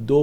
2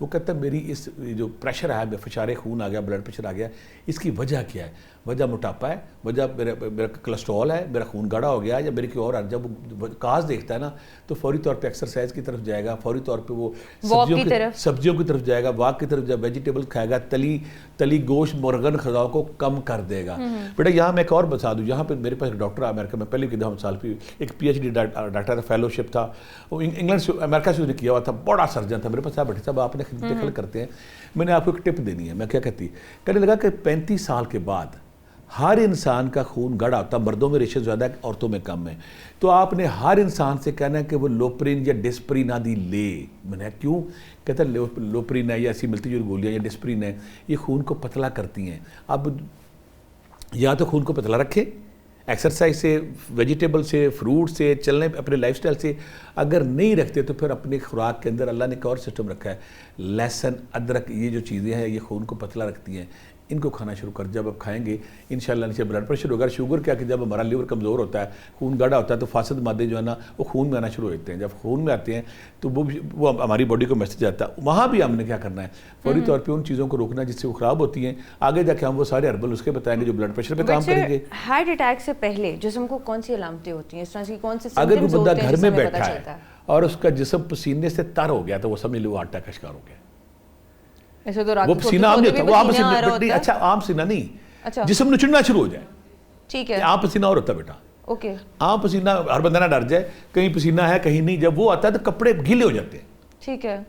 وہ کہتا ہے میری اس جو پریشر آیا, فشار خون آ گیا, بلڈ پریشر آ گیا, اس کی وجہ کیا ہے؟ وجہ موٹاپا ہے, وجہ میرا کولسٹرول ہے, میرا خون گاڑھا ہو گیا, یا میری کوئی اور. جب وہ کاز دیکھتا ہے نا تو فوری طور پہ ایکسرسائز کی طرف جائے گا, فوری طور پہ وہ سبزیوں کی طرف جائے گا, واک کی طرف جائے, ویجیٹیبل کھائے گا, تلی گوشت مرغن غذاؤں کو کم کر دے گا. بیٹا یہاں میں ایک اور بتا دوں, یہاں پہ میرے پاس ایک ڈاکٹر امریکہ میں پہلے 2 سال پہ ایک PhD ڈاکٹر تھا, فیلوشپ تھا, وہ انگلینڈ سے امریکہ سے کیا ہوا تھا, بڑا سرجن تھا. میرے پاس بیٹھے صاحب آپ نے خدمت کرتے ہیں, میں نے آپ کو ایک ٹپ دینی ہے. میں کیا کہتی, کہنے لگا کہ 35 سال کے بعد ہر انسان کا خون گاڑھا ہوتا ہے, مردوں میں ریشو زیادہ ہے, عورتوں میں کم ہے. تو آپ نے ہر انسان سے کہنا ہے کہ وہ لوپرین یا ڈسپرین آدھی لے. میں نے کیوں؟ کہتا ہے لوپرین ہے یا ایسی ملتی جو گولیاں یا ڈسپرین ہے, یہ خون کو پتلا کرتی ہیں. اب یا تو خون کو پتلا رکھے ایکسرسائز سے, ویجیٹیبل سے, فروٹ سے, چلنے اپنے لائف سٹائل سے. اگر نہیں رکھتے تو پھر اپنے خوراک کے اندر اللہ نے ایک اور سسٹم رکھا ہے, لہسن, ادرک, یہ جو چیزیں ہیں یہ خون کو پتلا رکھتی ہیں, ان کو کھانا شروع کر. جب آپ کھائیں گے انشاءاللہ نیچے بلڈ پریشر ہوگا. شوگر کیا کہ جب ہمارا لیور کمزور ہوتا ہے, خون گاڑھا ہوتا ہے, تو فاسد مادے جو ہے نا وہ خون میں آنا شروع ہوتے ہیں. جب خون میں آتے ہیں تو وہ ہماری باڈی کو میسج آتا ہے. وہاں بھی ہم نے کیا کرنا ہے, فوری طور پہ ان چیزوں کو روکنا ہے جس سے وہ خراب ہوتی ہیں. آگے جا کے ہم وہ سارے ہربل اس کے بتائیں گے جو بلڈ پریشر پہ کام کریں گے. ہارٹ اٹیک سے پہلے جسم کو کون سی علامتیں ہوتی ہیں, اس طرح کی کون سے اگر سمپٹمز کوئی ہوتے بندہ ہیں گھر میں جس سے بیٹھا پتہ ہے چلتا ہے؟ اور اس کا جسم پسینے سے تر ہو گیا تو وہ سمجھ لو ہارٹ اٹیک کا شکار ہو گیا. ایسے تو رات وہ کو پسینہ عام نہیں ہوتا, وہ عام پسینہ آ رہا پسینہ ہوتا ہے. اچھا عام پسینہ نہیں, اچھا جسم نچڑنا شروع ہو جائے. ٹھیک ہے, عام پسینہ اور ہوتا ہے بیٹا, اوکے. عام پسینہ ہر بندہ نہ ڈر جائے, کہیں پسینہ ہے کہیں نہیں. جب وہ آتا ہے تو کپڑے گیلے ہو جاتے ہیں. ٹھیک ہے.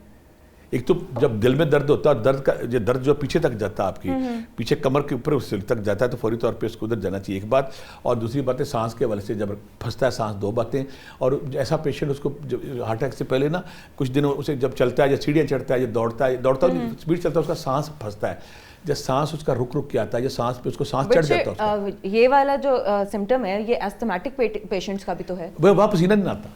ایک تو جب دل میں درد ہوتا ہے, درد کا جو درد جو پیچھے تک جاتا ہے آپ کی, پیچھے کمر کے اوپر تک جاتا ہے, تو فوری طور پہ اس کو ادھر جانا چاہیے, ایک بات. اور دوسری بات ہے سانس کے حوالے سے, جب پھنستا ہے سانس, 2 باتیں. اور ایسا پیشنٹ اس کو ہارٹ اٹیک سے پہلے نا کچھ دنوں اسے جب چلتا ہے یا سیڑھیاں چڑھتا ہے یا دوڑتا اسپیڈ چلتا ہے, اس کا سانس پھنستا ہے. جب سانس اس کا رک کے آتا ہے, یا سانس پہ اس کو سانس چڑھ جاتا ہے. یہ والا جو سمٹم ہے یہ ایستھمیٹک پیشنٹس کا بھی تو ہے. وہاں پسینہ نہیں آتا,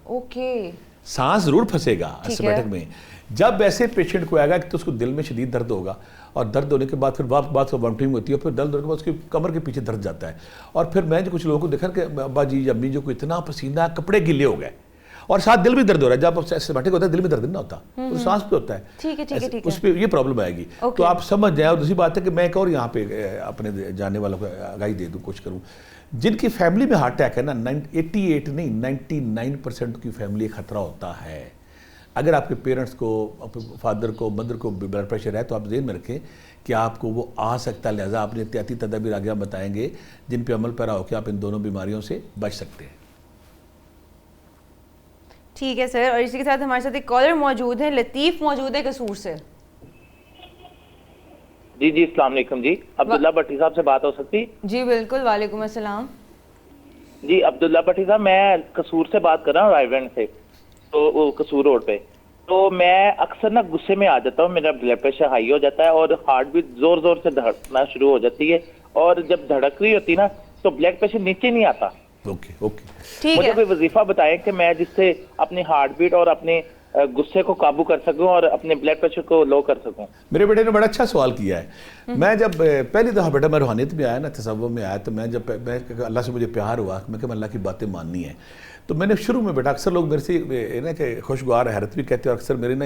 اوکے. سانس ضرور پھنسے گا ایستھمیٹک میں. جب ایسے پیشنٹ کو آئے گا کہ تو اس کو دل میں شدید درد ہوگا, اور درد ہونے کے بعد پھر بات وامٹنگ ہوتی ہے, پھر درد ہونے کے بعد اس کی کمر کے پیچھے درد جاتا ہے. اور پھر میں جو کچھ لوگوں کو دیکھا کہ ابا جی امی جو کو اتنا پسینہ, کپڑے گیلے ہو گئے, اور ساتھ دل بھی درد ہو رہا ہے. جب ایستھمیٹک ہوتا ہے دل میں درد نہیں ہوتا, وہ سانس پہ ہوتا ہے. ٹھیک ہے, ٹھیک ہے, ٹھیک ہے. اس پہ یہ پرابلم آئے گی. تو آپ سمجھ جائیں. اور دوسری بات ہے کہ میں ایک اور یہاں پہ اپنے جاننے والوں کو آگاہی دے دوں, کوشش کروں, جن کی فیملی میں ہارٹ اٹیک ہے نا, 88 نہیں 99% کی فیملی خطرہ ہوتا ہے. اگر آپ کے پیرنٹس کو, فادر کو, مدر کو بلڈ پریشر ہے, تو آپ ذہن میں رکھیں کہ آپ کو وہ آ سکتا ہے. لہٰذا آپ نے احتیاطی تدابیر آگے ہم بتائیں گے جن پہ عمل پیرا ہو کے آپ ان دونوں بیماریوں سے بچ سکتے ہیں. ٹھیک ہے سر. اور اسی کے ساتھ ہمارے ساتھ ایک کالر موجود ہے, لطیف موجود ہے قصور سے. جی السلام علیکم. جی عبداللہ بھٹی صاحب سے بات ہو سکتی؟ جی بالکل, وعلیکم السلام. جی عبداللہ بھٹی صاحب, میں قصور سے بات کر رہا ہوں, رائیونڈ سے, تو وہ قصور روڈ پہ. تو میں اکثر نا غصے میں آ جاتا ہوں, میرا بلڈ پریشر ہائی ہو جاتا ہے اور ہارٹ بھی زور سے دھڑکنا شروع ہو جاتی ہے, اور جب دھڑک رہی ہوتی نا تو بلڈ پریشر نیچے نہیں آتا. اوکے مجھے کوئی وظیفہ بتائیں کہ میں جس سے اپنی ہارٹ بیٹ اور اپنے غصے کو قابو کر سکوں اور اپنے بلڈ پریشر کو لو کر سکوں. میرے بیٹے نے بڑا اچھا سوال کیا ہے. میں جب پہلی دفعہ بیٹا میں روحانیت میں آیا نا, تصوف میں آیا, تو میں جب اللہ سے مجھے پیار ہوا, میں کہ میں اللہ کی باتیں ماننی ہے, تو میں نے شروع میں بیٹا, اکثر لوگ میرے سے نا کہ خوشگوار حیرت بھی کہتے ہیں, اور اکثر میرے نا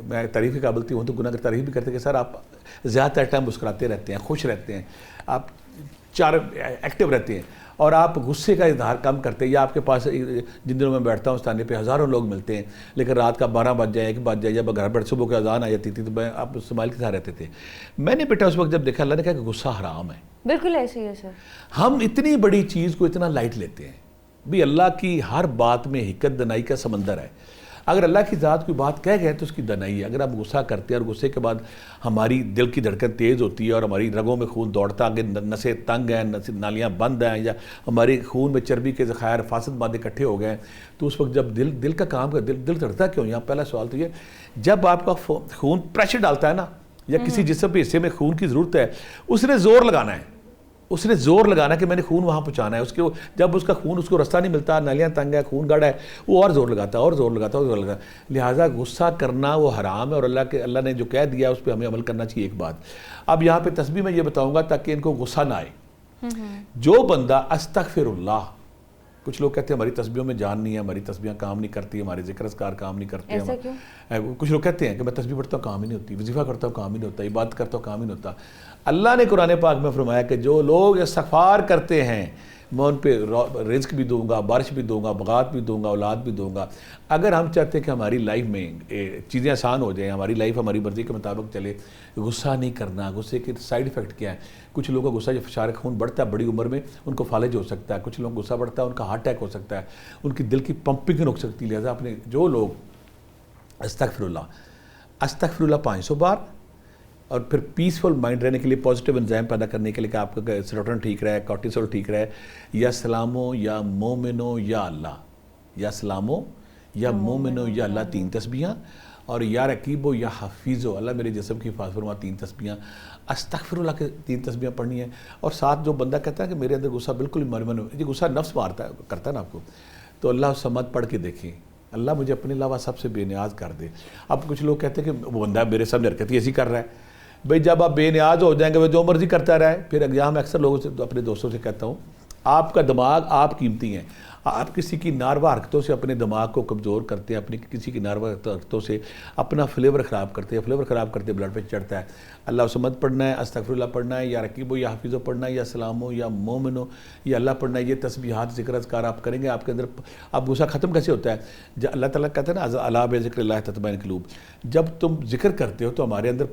میں تعریف کی قابل ہوں تو گناہ کر تعریف بھی کرتے کہ سر آپ زیادہ تر ٹائم مسکراتے رہتے ہیں, خوش رہتے ہیں, آپ ایکٹیو رہتے ہیں, اور آپ غصے کا اظہار کم کرتے ہیں. یا آپ کے پاس جن دنوں میں بیٹھتا ہوں اس تانے پہ ہزاروں لوگ ملتے ہیں, لیکن رات کا 12 بج جائے 1 بج جائے, جب گھر بیٹھ صبح کی اذان آ جاتی تھی تو میں آپ اسماعیل کے ساتھ رہتے تھے. میں نے بیٹا اس وقت جب دیکھا, اللہ نے کہا کہ غصہ حرام ہے. بالکل ایسے ہی ہے سر. ہم اتنی بڑی چیز کو اتنا لائٹ لیتے ہیں. بھی اللہ کی ہر بات میں حکمت دنائی کا سمندر ہے. اگر اللہ کی ذات کوئی بات کہہ گئے تو اس کی دنائی ہے. اگر آپ غصہ کرتے ہیں اور غصے کے بعد ہماری دل کی دھڑکن تیز ہوتی ہے اور ہماری رگوں میں خون دوڑتا, آگے نسیں تنگ ہیں, نالیاں بند ہیں, یا ہمارے خون میں چربی کے ذخائر فاسد مادے اکٹھے ہو گئے ہیں, تو اس وقت جب دل کا کام کر, دل دھڑکتا کیوں؟ یہاں پہلا سوال تو یہ, جب آپ کا خون پریشر ڈالتا ہے نا, یا کسی جسم کے حصے میں خون کی ضرورت ہے, اس نے زور لگانا ہے, اس نے زور لگانا کہ میں نے خون وہاں پہنچانا ہے. اس کے جب اس کا خون اس کو رستہ نہیں ملتا, نالیاں تنگ ہے, خون گاڑھا ہے, وہ اور زور لگاتا ہے اور زور لگاتا ہے اور زور لگاتا ہے. لہٰذا غصہ کرنا وہ حرام ہے, اور اللہ نے جو کہہ دیا اس پہ ہمیں عمل کرنا چاہیے. ایک بات اب یہاں پہ تسبیح میں یہ بتاؤں گا تاکہ ان کو غصہ نہ آئے. جو بندہ استغفر اللہ کچھ لوگ کہتے ہیں ہماری تسبیحوں میں جان نہیں ہے, ہماری تسبیحیں کام نہیں کرتی, ہمارے ذکر اذکار کام نہیں کرتے. ایسا کیوں؟ کچھ لوگ کہتے ہیں کہ میں تسبیح پڑھتا ہوں کام ہی نہیں ہوتی, وظیفہ کرتا ہوں کام ہی نہیں ہوتا, عبادت کرتا ہوں کام ہی نہیں ہوتا. اللہ نے قرآن پاک میں فرمایا کہ جو لوگ استغفار کرتے ہیں میں ان پہ رزق بھی دوں گا, بارش بھی دوں گا, بغات بھی دوں گا, اولاد بھی دوں گا. اگر ہم چاہتے ہیں کہ ہماری لائف میں چیزیں آسان ہو جائیں, ہماری لائف ہماری مرضی کے مطابق چلے, غصہ نہیں کرنا. غصے کے سائیڈ افیکٹ کیا ہے؟ کچھ لوگوں کا غصہ جب فشار خون بڑھتا ہے بڑی عمر میں ان کو فالج ہو سکتا ہے, کچھ لوگوں کا غصہ بڑھتا ہے ان کا ہارٹ اٹیک ہو سکتا ہے, ان کی دل کی پمپنگ رک سکتی ہے. لہٰذا اپنے جو لوگ استغفر اللہ 500 بار, اور پھر پیسفل مائنڈ رہنے کے لیے, پازیٹیو انزائم پیدا کرنے کے لیے کہ آپ کا سیروٹونن ٹھیک رہے, کارٹیسول ٹھیک رہے, یا سلامو یا مومنو یا اللہ, یا سلامو یا مومنو یا اللہ 3 تسبیحاں, اور یا رقیبو یا حفیظو اللہ میرے جسم کی حفاظت فرما 3 تسبیحاں, استغفر اللہ کے 3 تسبیحاں پڑھنی ہیں. اور ساتھ جو بندہ کہتا ہے کہ میرے اندر غصہ بالکل مرمن یہ غصہ نفس مارتا ہے کرتا ہے نا آپ کو, تو اللہ الصمد پڑھ کے دیکھیں, اللہ مجھے اپنے علاوہ سب سے بے نیاز کر دے. اب کچھ لوگ کہتے ہیں کہ وہ بندہ میرے سامنے حرکت ایسی کر رہا ہے. بھئی جب آپ بے نیاز ہو جائیں گے وہ جو مرضی کرتا رہے. پھر یہاں میں اکثر لوگوں سے اپنے دوستوں سے کہتا ہوں آپ کا دماغ آپ قیمتی ہیں, آپ کسی کی ناروا حرکتوں سے اپنے دماغ کو کمزور کرتے ہیں, اپنی کسی کی ناروا حرکتوں سے اپنا فلیور خراب کرتے ہیں, فلیور خراب کرتے بلڈ پریشر چڑھتا ہے. اللہ سمد پڑھنا ہے, استغفر اللہ پڑھنا ہے, یا رقیبو یا حفیظو پڑھنا ہے, یا سلامو یا مومنو یا اللہ پڑھنا ہے. یہ تسبیحات ذکر اذکار آپ کریں گے, آپ کے اندر اب غصہ ختم کیسے ہوتا ہے؟ اللہ تعالیٰ کہتا ہے نا الا بذکر اللہ تطمئن القلوب, جب تم ذکر کرتے ہو تو ہمارے اندر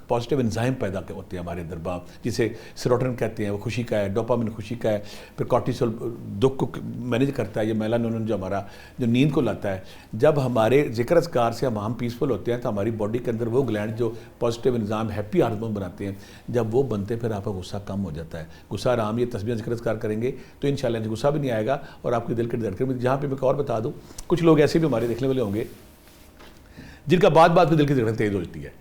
پازیٹیو انزائم پیدا ہوتے ہیں ہمارے اندر, جسے سیروٹونن کہتے ہیں, وہ خوشی کا ہے, ڈوپامن خوشی کا ہے, پھر کارٹیسول دکھ کو مینیج کرتا ہے, یہ میلانونن جو ہمارا جو نیند کو لاتا ہے. جب ہمارے ذکر اذکار سے ہم پیسفل ہوتے ہیں تو ہماری باڈی کے اندر وہ گلینڈ جو پازیٹیو انزائم ہیپی ہارمون بناتے ہیں, جب وہ بنتے ہیں پھر آپ کا غصہ کم ہو جاتا ہے. غصہ آرام, یہ تسبیح ذکر اذکار کریں گے تو انشاءاللہ غصہ بھی نہیں آئے گا, اور آپ کے دل کے دھڑکن بھی. جہاں پہ میں ایک اور بتا دوں, کچھ لوگ ایسے بھی ہمارے دیکھنے والے ہوں گے جن کا بات میں دل کی دھڑکن تیز ہو جاتی ہے,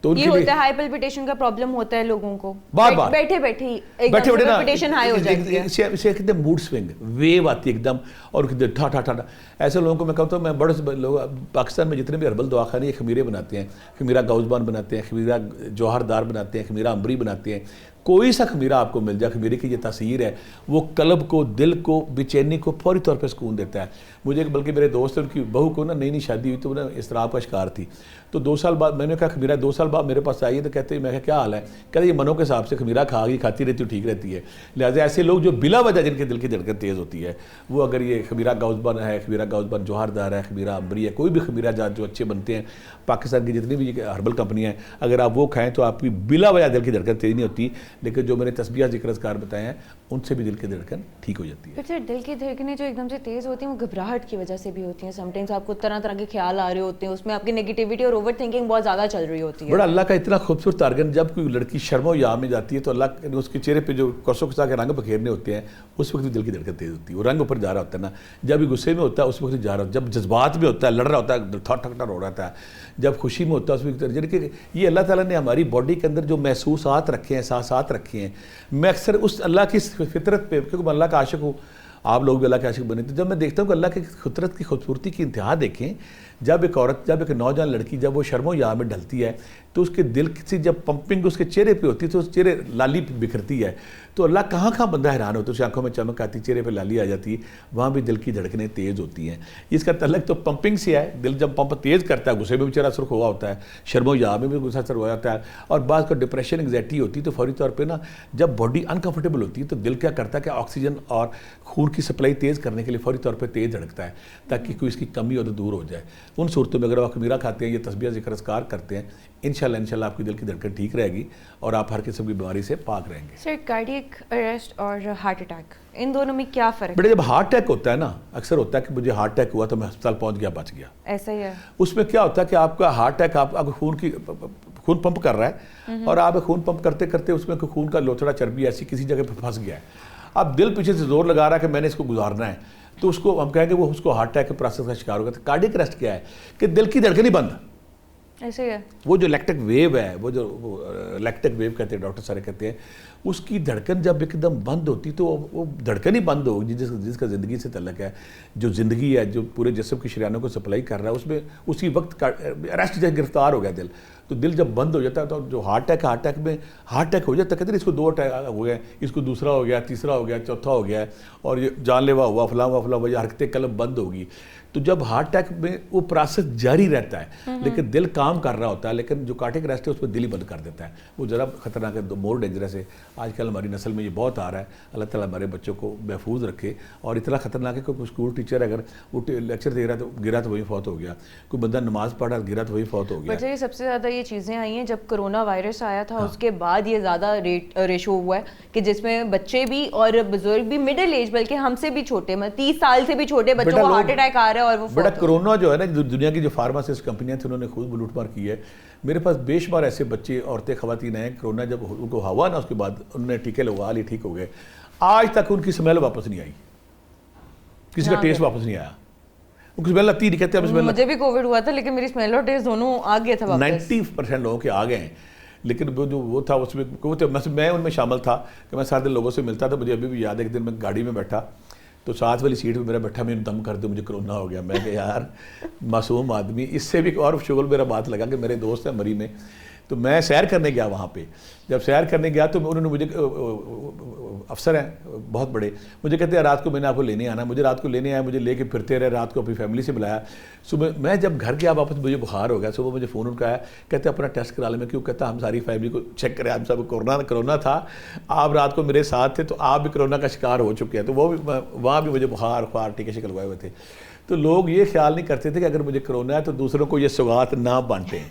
تو یہ ہوتا ہے ہائی پلپیٹیشن کا پرابلم ہوتا ہے لوگوں کو, بیٹھے پلپیٹیشن ہائی ہو جاتی ہے, اسے کہتے ہیں موڈ سوئنگ, ویو آتی ہے ایک دم, اور ٹھا ٹھا ٹھا. ایسے لوگوں کو میں کہتا ہوں, میں بڑے لوگ پاکستان میں جتنے بھی ہربل دواخانے خمیرے بناتے ہیں, خمیرہ گاؤزبان بناتے ہیں, خمیرہ جوہر دار بناتے ہیں, خمیرہ امبری بناتے ہیں, کوئی سا خمیرہ آپ کو مل جائے, خمیرے کی یہ تاثیر ہے وہ قلب کو, دل کو, بے چینی کو فوری طور پہ سکون دیتا ہے. مجھے بلکہ میرے دوست ان کی بہو کو نا نئی شادی ہوئی تو وہ اضطراب کا شکار تھی, تو 2 سال بعد میں نے کہا خمیرہ 2 سال بعد میرے پاس آئی ہے, تو کہتے ہیں میں کہا کیا حال ہے؟ کہتے یہ منوں کے حساب سے خمیرہ کھاتی رہتی ہے, ٹھیک رہتی ہے. لہٰذا ایسے لوگ جو بلا وجہ جن کے دل کی دھڑکن تیز ہوتی ہے, وہ اگر یہ خمیرہ گاؤزبان ہے, خمیرہ گاؤزبان جوہر دار ہے, خمیرہ امبری ہے, کوئی بھی خمیرہ جات جو اچھے بنتے ہیں پاکستان کی جتنی بھی ہربل کمپنیاں ہیں, اگر آپ وہ کھائیں تو آپ کی بلا وجہ دل کی دھڑکن تیز نہیں ہوتی. لیکن جو میں نے تسبیح ذکر اذکار بتائے ہیں ان سے بھی دل کی دھڑکن ٹھیک ہو جاتی ہے. پھر سر دل کی دھڑکنیں جو ایک دم سے تیز ہوتی ہیں وہ گھبراہٹ کی وجہ سے بھی ہوتی ہیں. سم ٹائمز آپ کو طرح طرح کے خیال آ رہے ہوتے ہیں, اس میں آپ کی نیگیٹیوٹی اور اوور تھنکنگ بہت زیادہ چل رہی ہوتی ہے. بڑا اللہ کا اتنا خوبصورت آرگن, جب کوئی لڑکی شرم و یا میں جاتی ہے تو اللہ نے اس کے چہرے پہ جو کسو کسا کے رنگ بکھیرنے ہوتے ہیں, اس وقت بھی دل کی دھڑکن تیز ہوتی ہے, وہ رنگ اوپر جا رہا ہوتا ہے نا. جب بھی غصے میں ہوتا ہے اس وقت جا رہا ہوتا ہے, جب جذبات میں ہوتا ہے لڑ رہا ہوتا ہے, تھر تھر ہو رہا ہے, جب خوشی میں ہوتا ہے اس وقت. یعنی کہ یہ اللہ تعالیٰ نے ہماری باڈی کے اندر جو محسوسات رکھے ہیں, احساسات رکھے ہیں. میں اکثر اس اللہ کی فطرت پہ, کیونکہ میں اللہ کا عاشق ہوں, آپ لوگ بھی اللہ کے عاشق بنے, تو جب میں دیکھتا ہوں کہ اللہ کی فطرت کی خوبصورتی کی انتہا دیکھیں, جب ایک عورت, جب ایک نوجوان لڑکی جب وہ شرم و یا میں ڈھلتی ہے تو اس کے دل سے جب پمپنگ اس کے چہرے پہ ہوتی ہے تو اس چہرے لالی بکھرتی ہے, تو اللہ کہاں کہاں بندہ حیران ہوتا ہے, اس آنکھوں میں چمک آتی, چہرے پہ لالی آ جاتی ہے, وہاں بھی دل کی دھڑکنیں تیز ہوتی ہیں. اس کا تعلق تو پمپنگ سے ہے. دل جب پمپ تیز کرتا ہے, غصے میں بیچارہ سرخ ہوا ہوتا ہے, شرم و یا میں بھی غصہ سر ہو جاتا ہے, اور بعض کو ڈپریشن انگزائٹی ہوتی ہے, تو فوری طور پہ نا جب باڈی انکمفرٹیبل ہوتی ہے تو دل کیا کرتا ہے کہ آکسیجن اور خون کی سپلائی تیز کرنے کے لیے فوری طور پہ تیز دھڑکتا ہے تاکہ کوئی اس کی کمی ہو تو دور ہو جائے. ان صورتوں میں اگر آپ خمیرہ کھاتے ہیں, یہ تسبیح ذکر اذکار کرتے ہیں, انشاءاللہ آپ کی دل کی دھڑکن ٹھیک رہے گی اور آپ ہر قسم کی بیماری سے پاک رہیں گے. سر کارڈیک اریسٹ اور ہارٹ اٹیک, ان دونوں میں کیا فرق ہے؟ بیٹے جب ہارٹ اٹیک ہوتا ہے نا, اکثر ہوتا ہے کہ مجھے ہارٹ اٹیک ہوا تو میں ہسپتال پہنچ گیا, بچ گیا, ایسا ہی ہے. اس میں کیا ہوتا ہے کہ آپ کا ہارٹ اٹیک, آپ خون پمپ کر رہا ہے, اور آپ خون پمپ کرتے کرتے اس میں خون کا لوتھڑا چربی ایسی کسی جگہ پہ پھنس گیا ہے. اب دل پیچھے سے زور لگا رہا ہے کہ میں نے اس کو گزارنا ہے, تو اس کو ہم کہیں گے وہ اس کو ہارٹ اٹیک کے پروسیس کا شکار ہوگا. تو کارڈیک اریسٹ کیا ہے کہ دل کی دھڑکن ہی بند, ایسے ہی ہے. وہ جو لیکٹک ویو ہے, وہ جو لیکٹک ویو کہتے ہیں, ڈاکٹر سارے کہتے ہیں, اس کی دھڑکن جب ایک دم بند ہوتی تو وہ دھڑکن ہی بند ہوگی جس کا زندگی سے تعلق ہے. جو زندگی ہے, جو پورے جسم کی شریانوں کو سپلائی کر رہا ہے, اس میں اسی وقت ارسٹ جب گرفتار ہو گیا دل, تو دل جب بند ہو جاتا ہے تو جو ہارٹ اٹیک میں ہارٹ اٹیک ہو جاتا ہے, کہتے ہیں اس کو 2 اٹیک ہو گئے, اس کو دوسرا ہو گیا, تیسرا ہو گیا, چوتھا ہو گیا, اور یہ جان لیوا ہوا, فلاں ہوا, یہ حرکتیں قلب بند ہوگی. تو جب ہارٹ اٹیک میں وہ پروسیس جاری رہتا ہے لیکن دل کام کر رہا ہوتا ہے, لیکن جو کارڈیک اریسٹ ہے اس میں دل ہی بند کر دیتا ہے. وہ ذرا خطرناک ہے, مور ڈینجرس ہے. آج کل ہماری نسل میں یہ بہت آ رہا ہے. اللہ تعالیٰ ہمارے بچوں کو محفوظ رکھے. اور اتنا خطرناک ہے کہ کوئی اسکول ٹیچر اگر وہ لیکچر دے رہا ہے تو گرا تو وہی فوت ہو گیا, کوئی بندہ نماز پڑھ رہا گرا تو وہی فوت ہو گیا. بچے یہ سب سے زیادہ یہ چیزیں آئی ہیں جب کرونا وائرس آیا تھا, اس کے بعد یہ زیادہ ریشو ہوا ہے کہ جس میں بچے بھی اور بزرگ بھی, مڈل ایج بلکہ ہم سے بھی چھوٹے, 30 سال سے بھی چھوٹے بچوں کو ہارٹ اٹیک آ رہا ہے اور وہ بڑا کرونا جو ہے نا, دنیا کی جو فارماسسٹ کمپنیاں تھیں انہوں نے خود لوٹ مار کی ہے. میرے پاس بے شمار ایسے بچے, عورتیں, خواتین ہیں, کرونا جب ان کو ہوا نا اس کے بعد انہوں نے ٹیکے لگوا لی, ٹھیک ہو گئے. آج تک ان کی سمیل واپس نہیں آئی, کسی کا ٹیسٹ واپس نہیں آیا. ان کی سمیل آتی نہیں, کہتے ہیں مجھے بھی کووڈ ہوا تھا لیکن میری سمیل اور ٹیسٹ دونوں آ گیا تھا واپس. 90% لوگوں کے آ گئے ہیں, لیکن وہ تھا اس میں ان میں شامل تھا کہ میں سارے دن لوگوں سے ملتا تھا. مجھے ابھی بھی یاد ہے, ایک دن میں گاڑی میں بیٹھا تو ساتھ والی سیٹ پہ میرا بیٹھا, میں دم کر دوں مجھے کرونا ہو گیا. میں کہ یار معصوم آدمی, اس سے بھی اور شغل میرا بات لگا کہ میرے دوست ہیں مری میں, تو میں سیر کرنے گیا وہاں پہ. جب سیر کرنے گیا تو انہوں نے مجھے, افسر ہیں بہت بڑے, مجھے کہتے ہیں رات کو میں نے آپ کو لینے آنا. مجھے رات کو لینے آیا, مجھے لے کے پھرتے رہے, رات کو اپنی فیملی سے بلایا. صبح میں جب گھر گیا واپس مجھے بخار ہو گیا. صبح مجھے فون ان کا آیا, کہتے اپنا ٹیسٹ کرا لیں. میں کیوں, کہتا ہم ساری فیملی کو چیک کریں, ہم سب کرونا تھا, آپ رات کو میرے ساتھ تھے تو آپ بھی کرونا کا شکار ہو چکے ہیں. تو وہ بھی وہاں بھی مجھے بخار ٹیکے شکل ہوئے ہوئے تھے. تو لوگ یہ خیال نہیں کرتے تھے کہ اگر مجھے کرونا ہے تو دوسروں کو یہ سوغات نہ بانٹیں.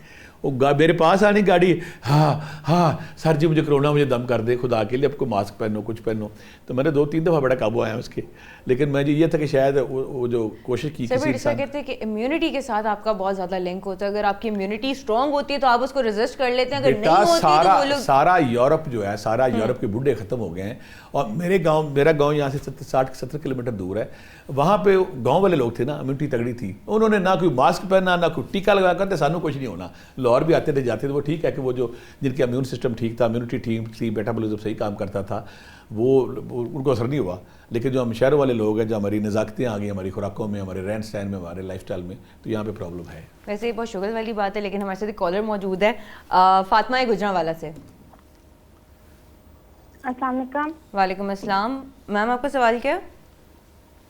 وہ میرے پاس آنی گاڑی, ہاں سر جی مجھے کرونا, مجھے دم کر دے, خدا کے لیے آپ کو ماسک پہنو, کچھ پہنو. تو میں نے 2-3 دفعہ بڑا قابو آیا اس کے, لیکن میں یہ تھا کہ شاید وہ جو کوشش کی کسی انسان, کہتے ہیں کہ امیونٹی کے ساتھ آپ کا بہت زیادہ لنک ہوتا ہے. اگر آپ کی امیونٹی اسٹرانگ ہوتی ہے تو آپ اس کو ریزسٹ کر لیتے ہیں, اگر نہیں ہوتی تو وہ لوگ, سارا یورپ جو ہے, سارا یورپ کے بوڑھے ختم ہو گئے ہیں. اور میرا گاؤں یہاں سے 60-70 کلومیٹر دور ہے. وہاں پہ گاؤں والے لوگ تھے نا, امیونٹی تگڑی تھی, انہوں نے نہ کوئی ماسک پہنا, نہ کوئی ٹیکا لگا کرتے, سانوں کچھ نہیں ہونا. لاہور بھی آتے تھے جاتے تھے, وہ ٹھیک ہے کہ وہ جو جن کا امیون سسٹم ٹھیک تھا, امیونٹی ٹھیک تھی, میٹابولزم صحیح کام کرتا تھا, وہ ان کو اثر نہیں ہوا. لیکن جو ہم شہروں والے لوگ ہیں, جو ہماری نزاکتیں آ گئی ہماری خوراکوں میں, ہمارے رہن سہن میں, ہمارے لائف سٹائل میں, تو یہاں پہ پرابلم ہے. ویسے یہ بہت شغل والی بات ہے, لیکن ہمارے ساتھ ایک کالر موجود ہے فاطمہ گجرانوالہ سے. السلام علیکم. وعلیکم السلام. میم آپ کا سوال کیا؟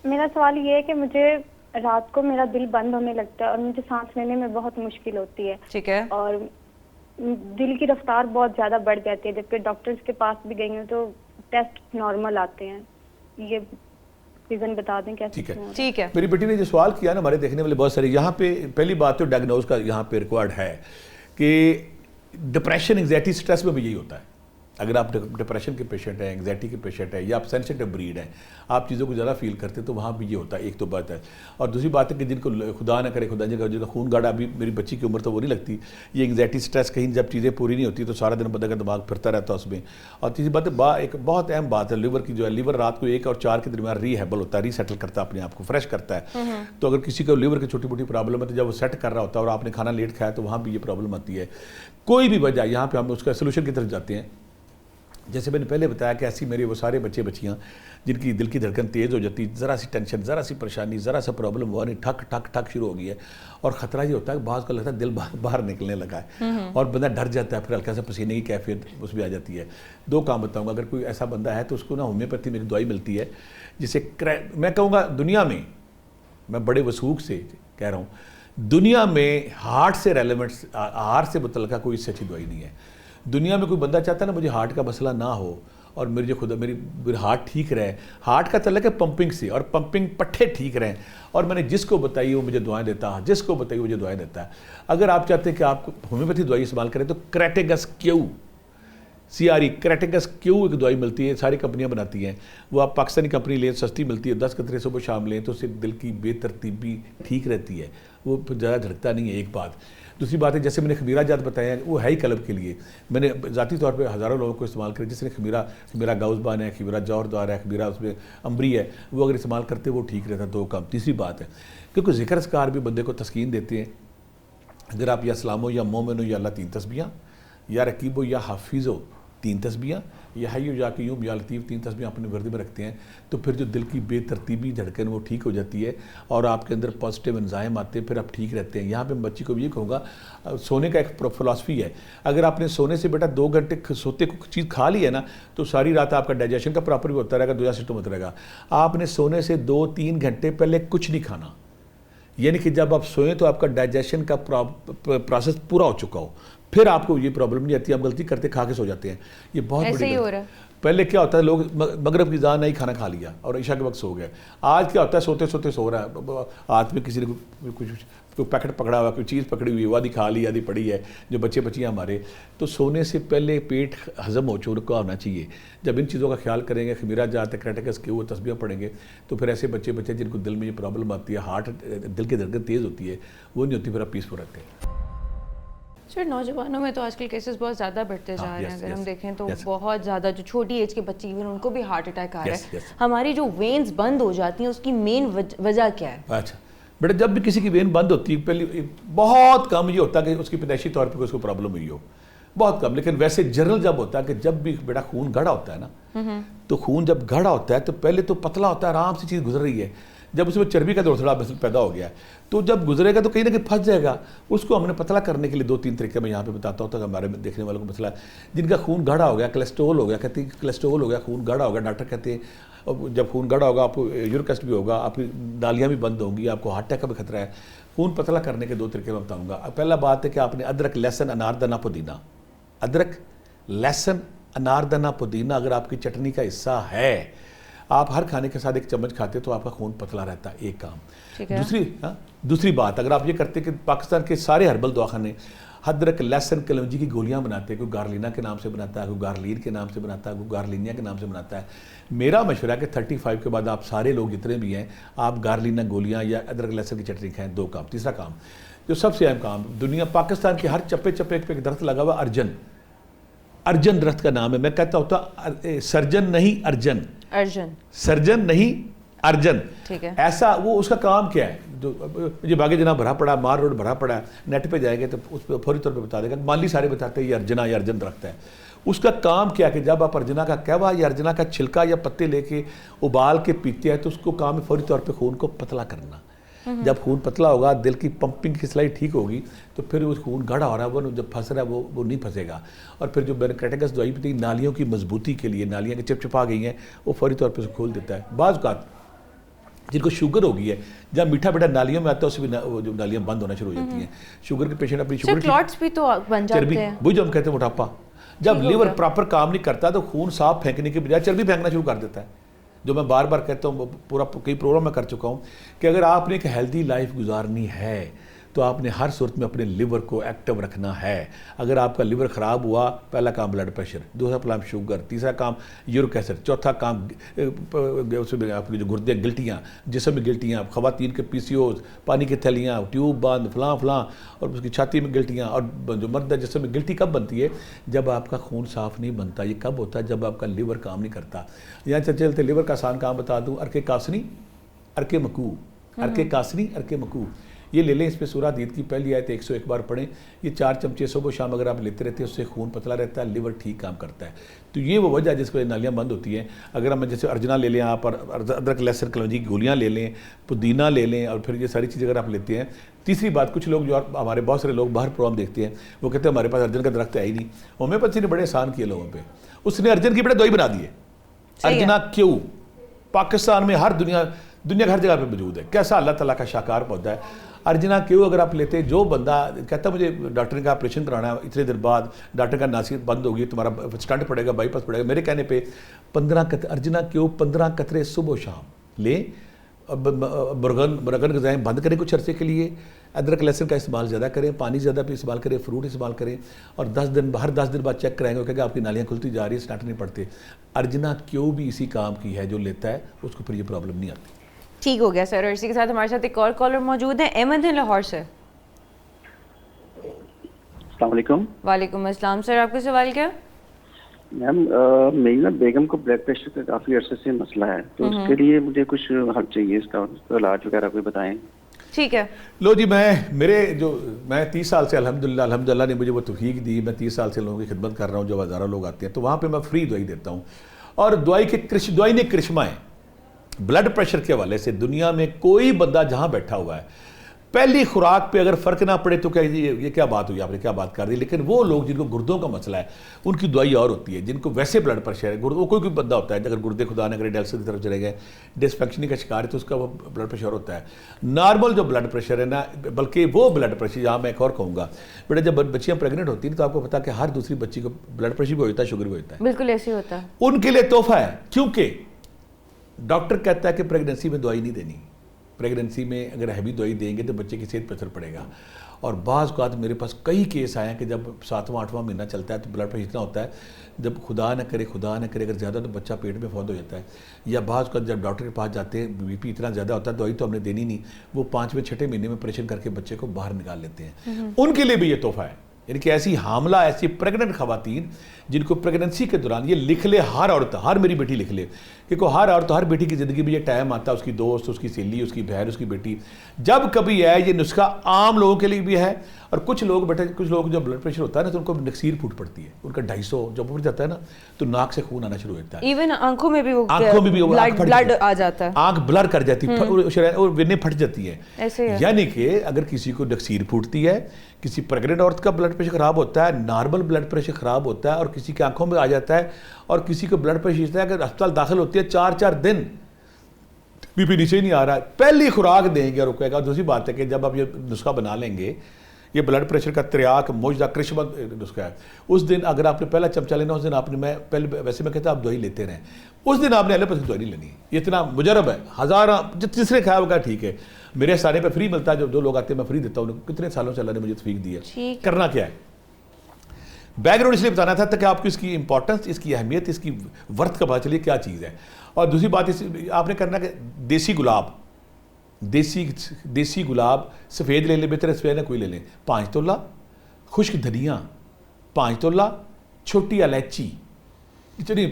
میرا سوال یہ ہے کہ مجھے رات کو میرا دل بند ہونے لگتا ہے اور مجھے سانس لینے میں بہت مشکل ہوتی ہے. ٹھیک ہے. اور دل کی رفتار بہت زیادہ بڑھ جاتی ہے, جبکہ ڈاکٹرز کے پاس بھی گئی ہوں تو ٹیسٹ نارمل آتے ہیں. یہ ریزن بتا دیں کیسے. ٹھیک ہے. میری بیٹی نے جو سوال کیا نا, ہمارے دیکھنے والے بہت سارے, یہاں پہ پہلی بات تو ڈائگنوز کا یہاں پہ ریکوائرڈ ہے کہ ڈپریشن, انگزائٹی, سٹریس میں بھی یہی ہوتا ہے. اگر آپ ڈپریشن کے پیشنٹ ہیں, انگزائٹی کے پیشنٹ ہیں, یا آپ سینسٹیو بریڈ ہیں, آپ چیزوں کو زیادہ فیل کرتے ہیں, تو وہاں بھی یہ ہوتا ہے. ایک تو بات ہے. اور دوسری بات ہے کہ جن کو خدا نہ کرے, خدا جن کا خون گاڑا, ابھی میری بچی کی عمر تو وہ نہیں لگتی, یہ انگزائٹی سٹریس کہیں جب چیزیں پوری نہیں ہوتی تو سارا دن بندہ کا دماغ پھرتا رہتا ہے اس میں. اور تیسری بات ہے, ایک بہت اہم بات ہے لیور کی, جو ہے لیور رات کو 1 اور 4 کے درمیان ری ہیبل ہوتا ہے, ری سیٹل کرتا ہے اپنے آپ کو, فریش کرتا ہے. تو اگر کسی کو لیور کی چھوٹی موٹی پرابلم ہے تو جب وہ سیٹ کر رہا ہوتا ہے اور آپ نے کھانا لیٹ کھایا تو وہاں بھی یہ پرابلم آتی ہے. کوئی بھی وجہ, یہاں پہ ہم اس کا سلوشن کی طرف جاتے ہیں. جیسے میں نے پہلے بتایا کہ ایسی میرے وہ سارے بچے بچیاں جن کی دل کی دھڑکن تیز ہو جاتی, ذرا سی ٹینشن, ذرا سی پریشانی, ذرا سا پرابلم ہوا نہیں, ٹھک ٹھک ٹھک شروع ہو گئی ہے. اور خطرہ یہ ہوتا ہے کہ بعض کو لگتا ہے دل باہر نکلنے لگا ہے اور بندہ ڈر جاتا ہے, پھر ہلکا سا پسینے کی کیفیت اس میں آ جاتی ہے. 2 کام بتاؤں گا, اگر کوئی ایسا بندہ ہے تو اس کو نا ہومیوپیتھی میں ایک دوائی ملتی ہے جسے, میں کہوں گا دنیا میں, میں بڑے وثوق سے کہہ رہا ہوں, دنیا میں ہارٹ سے ریلیونٹ, ہارٹ سے متعلقہ کوئی اس سے اچھی دوائی نہیں ہے. دنیا میں کوئی بندہ چاہتا ہے نا مجھے ہارٹ کا مسئلہ نہ ہو اور میری ہارٹ ٹھیک رہے. ہارٹ کا تعلق ہے پمپنگ سے, اور پمپنگ پٹھے ٹھیک رہیں. اور میں نے جس کو بتائی وہ مجھے دعائیں دیتا ہے, جس کو بتائی مجھے دعائیں دیتا ہے. اگر آپ چاہتے ہیں کہ آپ ہومیوپیتھی دوائی استعمال کریں تو کریٹیگس کیو, کریٹیگس کیو ایک دوائی ملتی ہے, ساری کمپنیاں بناتی ہیں. وہ آپ پاکستانی کمپنی لیں, سستی ملتی ہے, 10 قطرے صبح شام لیں تو اس سے دل کی بے ترتیبی ٹھیک رہتی ہے, وہ زیادہ دھڑکتا نہیں ہے. ایک بات. دوسری بات ہے, جیسے میں نے خمیرہ جات بتایا ہے, وہ ہے ہی قلب کے لیے. میں نے ذاتی طور پہ ہزاروں لوگوں کو استعمال کرے, جس نے خمیرہ گاؤزبان ہے, خمیرہ جوہردار ہے, خمیرہ اس میں امبری ہے, وہ اگر استعمال کرتے وہ ٹھیک رہتا ہے. 2 کام. تیسری بات ہے کہ کوئی ذکر اذکار بھی بندے کو تسکین دیتے ہیں. اگر آپ یا اسلام ہو یا مومن ہو یا اللہ 3 تسبیحاں، یا رقیب ہو یا حافظ ہو 3 تسبیحاں، یا حی یا قیوم یا لطیف 3 تسبیحاں اپنے وردی میں رکھتے ہیں، تو پھر جو دل کی بے ترتیبی دھڑکن وہ ٹھیک ہو جاتی ہے اور آپ کے اندر پازیٹیو انزائم آتے ہیں، پھر آپ ٹھیک رہتے ہیں. یہاں پہ بچی کو بھی یہ کہوں گا، سونے کا ایک فلاسفی ہے، اگر آپ نے سونے سے بیٹا 2 گھنٹے سوتے کو چیز کھا لی ہے نا تو ساری رات آپ کا ڈائجیشن کا پراپر بھی ہوتا رہے گا، دوسرا سسٹم ہوتا رہے گا. آپ نے سونے سے 2-3 گھنٹے پہلے کچھ نہیں کھانا، یعنی کہ جب آپ سوئیں تو آپ کا ڈائجیشن کا پروسیس پورا ہو چکا ہو، پھر آپ کو یہ پرابلم نہیں آتی. آپ غلطی کرتے کھا کے سو جاتے ہیں، یہ بہت ایسے بڑی ہی ہو غلطی. رہا ہے. پہلے کیا ہوتا ہے لوگ مغرب کی اذان نہیں کھانا کھا لیا اور عشاء کے وقت سو گئے. آج کیا ہوتا ہے سوتے سوتے سو رہا ہے، ہاتھ میں کسی نے کوئی پیکٹ پکڑا ہوا، کوئی چیز پکڑی ہوئی، وہ آدھی کھا لی آدھی پڑی ہے، جو بچے بچیاں ہمارے. تو سونے سے پہلے پیٹ ہضم ہو چکا ہونا چاہیے. جب ان چیزوں کا خیال کریں گے، خمیرہ جات کریٹکس کے وہ تسبیحاں پڑھیں گے، تو پھر ایسے بچے جن کو دل میں یہ پرابلم آتی ہے، ہارٹ دل کی دھڑکن تیز ہوتی ہے، وہ نہیں ہوتی، پھر آپ پیسفل رہتے ہیں. سر نوجوانوں میں تو آج کل کیسز بہت زیادہ بڑھتے جا رہے ہیں. اگر ہم دیکھیں تو بہت زیادہ جو چھوٹی ایج کے بچے ایون ان کو بھی ہارٹ اٹیک آ رہا ہے. ہماری جو وینز بند ہو جاتی ہیں اس کی مین وجہ کیا ہے؟ اچھا بیٹا، جب بھی کسی کی وین بند ہوتی ہے پہلے بہت کم یہ ہوتا ہے کہ اس کی پیدائشی طور پہ اس کو پرابلم ہوئی ہو، بہت کم. لیکن ویسے جنرل جب ہوتا ہے کہ جب بھی بیٹا خون گاڑھا ہوتا ہے نا، تو خون جب گاڑھا ہوتا ہے تو پہلے تو پتلا ہوتا ہے، آرام سے چیز گزر رہی ہے. جب اس میں چربی کا دوسرا پیدا ہو گیا تو جب گزرے گا تو کہیں نہ کہیں پھنس جائے گا. اس کو ہم نے پتلا کرنے کے لیے 2-3 طریقے میں یہاں پہ بتاتا ہوں تاکہ ہمارے دیکھنے والوں کو مسئلہ ہے. جن کا خون گاڑھا ہو گیا، کولیسٹرول ہو گیا، کہتے ہیں کولیسٹرول ہو گیا، خون گاڑھا ہو گیا، ڈاکٹر کہتے ہیں جب خون گاڑھا ہوگا آپ کو یورک ایسڈ بھی ہوگا، آپ کی نالیاں بھی بند ہوں گی، آپ کو ہارٹ اٹیک کا بھی خطرہ ہے. خون پتلا کرنے کے 2 طریقے میں بتاؤں گا. پہلا بات ہے کہ آپ نے ادرک، لہسن، اناردانہ، پودینہ، ادرک، لہسن، اناردانہ، پودینہ اگر آپ کی چٹنی کا حصہ ہے، آپ ہر کھانے کے ساتھ 1 چمچ کھاتے تو آپ کا خون پتلا رہتا ہے. ایک کام. دوسری بات اگر آپ یہ کرتے کہ پاکستان کے سارے ہربل دواخانے ادرک، لہسن، کلونجی کی گولیاں بناتے ہیں، کوئی گارلینا کے نام سے بناتا ہے، کوئی گارلین کے نام سے بناتا ہے، کوئی گارلینیا کے نام سے بناتا ہے. میرا مشورہ ہے کہ 35 کے بعد آپ سارے لوگ جتنے بھی ہیں آپ گارلینا گولیاں یا ادرک لہسن کی چٹنی کھائیں. 2 کام. تیسرا کام جو سب سے اہم کام، دنیا پاکستان کے ہر چپے پہ ایک درخت لگا ہوا، ارجن درخت کا نام ہے. میں کہتا ہوتا سرجن نہیں ارجن، سرجن نہیں ارجن. ایسا وہ اس کا کام کیا ہے؟ جو یہ باغ جناب بھرا پڑا، مار روڈ بھرا پڑا ہے، نیٹ پہ جائیں گے تو اس پہ فوری طور پہ بتا دے گا. مالی سارے بتاتے ہیں یہ ارجنا یا ارجن درخت ہے. اس کا کام کیا کہ جب آپ ارجنا کا کہوا یا ارجنا کا چھلکا یا پتے لے کے ابال کے پیتے ہیں تو اس کو کام ہے فوری طور پہ خون کو پتلا کرنا. جب خون پتلا ہوگا، دل کی پمپنگ کی سلائی ٹھیک ہوگی تو پھر وہ خون گاڑھا ہو رہا ہے وہ جب پھنس رہا ہے وہ نہیں پھنسے گا. اور پھر جو بینکریٹکس دوائی بھی نالیوں کی مضبوطی کے لیے، نالیاں کے چپچپا گئی ہیں، وہ فوری طور پہ اسے کھول دیتا ہے. بعض اوقات جن کو شوگر ہو گئی ہے، جب میٹھا بیٹا نالیوں میں آتا ہے اس بھی جو نالیاں بند ہونا شروع ہو جاتی ہیں. شوگر کے پیشنٹ اپنی شوگر کلاٹس بھی تو بن جاتے ہیں، وہی جو ہم کہتے ہیں موٹاپا. جب لیور پراپر کام نہیں کرتا تو خون صاف پھینکنے کے بجائے چربی پھینکنا شروع کر دیتا ہے. جو میں بار بار کہتا ہوں، پورا کئی پروگرام میں کر چکا ہوں کہ اگر آپ نے ایک ہیلدی لائف گزارنی ہے تو آپ نے ہر صورت میں اپنے لیور کو ایکٹیو رکھنا ہے. اگر آپ کا لیور خراب ہوا، پہلا کام بلڈ پریشر، دوسرا کام شوگر، تیسرا کام یورک ایسڈ، چوتھا کام اس میں آپ کی جو گردے گلٹیاں، جسم میں گلٹیاں، خواتین کے PCOs، پانی کی تھیلیاں، ٹیوب باندھ، فلاں اور اس کی چھاتی میں گلٹیاں. اور جو مرد ہے جسم میں گلٹی کب بنتی ہے؟ جب آپ کا خون صاف نہیں بنتا. یہ کب ہوتا ہے؟ جب آپ کا لیور کام نہیں کرتا. یہاں چلتے لیور کا آسان کام بتا دوں، ارکے کاسنی، ارکے مکو، ارکے کاسنی، ارکے مکو. یہ لے لیں. اس پہ سورہ حدید کی پہلی آیت 101 بار پڑھیں. یہ 4 چمچے صبح و شام اگر آپ لیتے رہتے ہیں اس سے خون پتلا رہتا ہے، لیور ٹھیک کام کرتا ہے. تو یہ وہ وجہ جس کو نالیاں بند ہوتی ہیں. اگر ہم جیسے ارجنا لے لیں آپ، اور ادرک لہسن کلونجی کی گولیاں لے لیں، پودینہ لے لیں، اور پھر یہ ساری چیزیں اگر آپ لیتے ہیں. تیسری بات، کچھ لوگ جو ہمارے بہت سارے لوگ باہر پروگرام دیکھتے ہیں وہ کہتے ہیں ہمارے پاس ارجن کا درخت ہے ہی نہیں. ہومیوپیتھی نے بڑے احسان کیے لوگوں پہ. اس نے ارجن کی بڑے دوائی بنا دی ہے. ارجنا کیوں پاکستان میں دنیا کے ہر جگہ پہ موجود ہے. کیسا اللہ تعالیٰ کا شاہکار پودا ہے. ارجنا کیوں اگر آپ لیتے، جو بندہ کہتا ہے مجھے ڈاکٹر کا آپریشن کرانا ہے، اتنے دن بعد ڈاکٹر کا ناسی بند ہوگی، تمہارا سٹنٹ پڑے گا، بائی پاس پڑے گا، میرے کہنے پہ 15 قطرے ارجنا کیوں 15 قطرے صبح و شام لیں. مرغن غذائیں بند کریں کچھ عرصے کے لیے. ادرک لہسن کا استعمال زیادہ کریں، پانی زیادہ پہ استعمال کریں، فروٹ استعمال کریں، اور ہر 10 دن بعد چیک کرائیں گے کہ آپ کی نالیاں کھلتی جا رہی ہے، سٹنٹ نہیں پڑتے. ارجنا کیوں بھی اسی کام کی ہے. جو لیتا ہے اس کو پھر یہ پرابلم نہیں آتی. ٹھیک ہو گیا سر. اور اسی کے ساتھ ہمارے ساتھ ایک اور کالر موجود ہے، احمد ہے لاہور سے. السلام علیکم. وعلیکم السلام. سر آپ کا سوال کیا؟ میم میری نا بیگم کو بلڈ پریشر کا کافی عرصے سے مسئلہ ہے، تو اس کے لیے مجھے کچھ حل چاہیے، اس کا علاج وغیرہ کوئی بتائیں. ٹھیک ہے. لو جی میں 30 سال سے الحمدللہ نے مجھے وہ توفیق دی. میں 30 سال سے لوگوں کی خدمت کر رہا ہوں. جو ہزاروں لوگ آتے ہیں تو وہاں پہ میں فری دوائی دیتا ہوں. اور دوائی نے کرشمہ ہے. بلڈ پریشر کے حوالے سے دنیا میں کوئی بندہ جہاں بیٹھا ہوا ہے پہلی خوراک پہ اگر فرق نہ پڑے تو یہ کیا بات ہوئی, آپ نے کیا بات کر دی. لیکن وہ لوگ جن کو گردوں کا مسئلہ ہے ان کی دوائی اور ہوتی ہے. جن کو ویسے بلڈ پریشر ہے, وہ کوئی بندہ ہوتا ہے اگر گردے خدا نہ کرے ڈیلسس کی طرف چلے گئے, ڈسفنکشننگ کا شکار ہے تو اس کا وہ بلڈ پریشر ہوتا ہے. نارمل جو بلڈ پریشر ہے نا, بلکہ وہ بلڈ پریشر جہاں میں ایک اور کہوں گا بیٹا, جب بچیاں پریگننٹ ہوتی ہیں تو آپ کو پتا کہ ہر دوسری بچی کو بلڈ پریشر بھی ہوتا ہے, شوگر بھی ہوتا ہے. بالکل ایسے ہی ہوتا ہے. ان کے لیے تحفہ ہے, کیونکہ ڈاکٹر کہتا ہے کہ پریگننسی میں دوائی نہیں دینی. پریگننسی میں اگر ہیوی دوائی دیں گے تو بچے کی صحت پہ اثر پڑے گا. اور بعض اوقات میرے پاس کئی کیس آئے ہیں کہ جب 7واں 8واں مہینہ چلتا ہے تو بلڈ پریشر اتنا ہوتا ہے, جب خدا نہ کرے اگر زیادہ تو بچہ پیٹ میں فوت ہو جاتا ہے. یا بعض اوقات جب ڈاکٹر کے پاس جاتے ہیں بی پی اتنا زیادہ ہوتا ہے, دوائی تو ہم نے دینی نہیں, وہ 5ویں 6 مہینے میں آپریشن کر کے بچے کو باہر نکال لیتے ہیں. ان کے لیے بھی یہ تحفہ ہے. یعنی کہ ایسی حاملہ, ایسی پریگننٹ خواتین جن کو پریگننسی کے دوران, یہ لکھ لے ہر عورت, ہر میری بیٹی لکھ لے کہ ہر عورت, ہر بیٹی کی زندگی میں یہ ٹائم آتا ہے, اس کی دوست, اس کی سہیلی, اس کی بہن, اس کی بیٹی, جب کبھی ہے یہ نسخہ عام لوگوں کے لیے بھی ہے. اور کچھ لوگ جو بلڈ پریشر ہوتا ہے نا تو ان کو نکسیر پھوٹ پڑتی ہے, ان کا 250 جب پھٹ جاتا ہے نا تو ناک سے خون آنا شروع ہوتا ہے, ایون آنکھوں میں بھی بلڈ آ جاتا ہے, آنکھ بلر کر جاتی ہے اور وینیں پھٹ جاتی ہیں. یعنی کہ اگر کسی کو نکسیر پھوٹتی ہے, کسی پریگننٹ عورت کا بلڈ پریشر خراب ہوتا ہے, نارمل بلڈ پریشر خراب ہوتا ہے, اور کسی کی آنکھوں میں آ جاتا ہے, اور کسی کو بلڈ پریشر ہوتا ہے اگر ہسپتال داخل ہوتی ہے 4 دن بی پی نیچے نہیں آ رہا, پہلی خوراک دیں گے رکے گا. دوسری بات ہے کہ جب آپ یہ نسخہ بنا لیں گے, یہ بلڈ پریشر کا تریاک موجودہ کرشمہ نسخہ ہے, اس دن اگر آپ نے پہلا چمچہ لینا, اس دن آپ نے ویسے میں کہتا آپ دوائی لیتے رہیں, اس دن آپ نے الگ دوائی نہیں لینی. یہ اتنا مجرب ہے, ہزارہ تیسرے کھایا ہوگا ٹھیک ہے, میرے سارے پہ فری ملتا ہے, جو 2 لوگ آتے ہیں میں فری دیتا ہوں. کتنے سالوں سے اللہ نے مجھے توفیق دی ہے. کرنا کیا ہے, بیک گراؤنڈ اس لیے بتانا تھا تاکہ آپ کو اس کی امپورٹنس, اس کی اہمیت, اس کی ورتھ کا پتہ چلیے کیا چیز ہے. اور دوسری بات آپ نے کرنا کہ دیسی گلاب سفید لے لیں, بہتر سفید ہے کوئی لے لیں, 5 تولہ خشک دھنیا, 5 تولہ چھوٹی الائچی,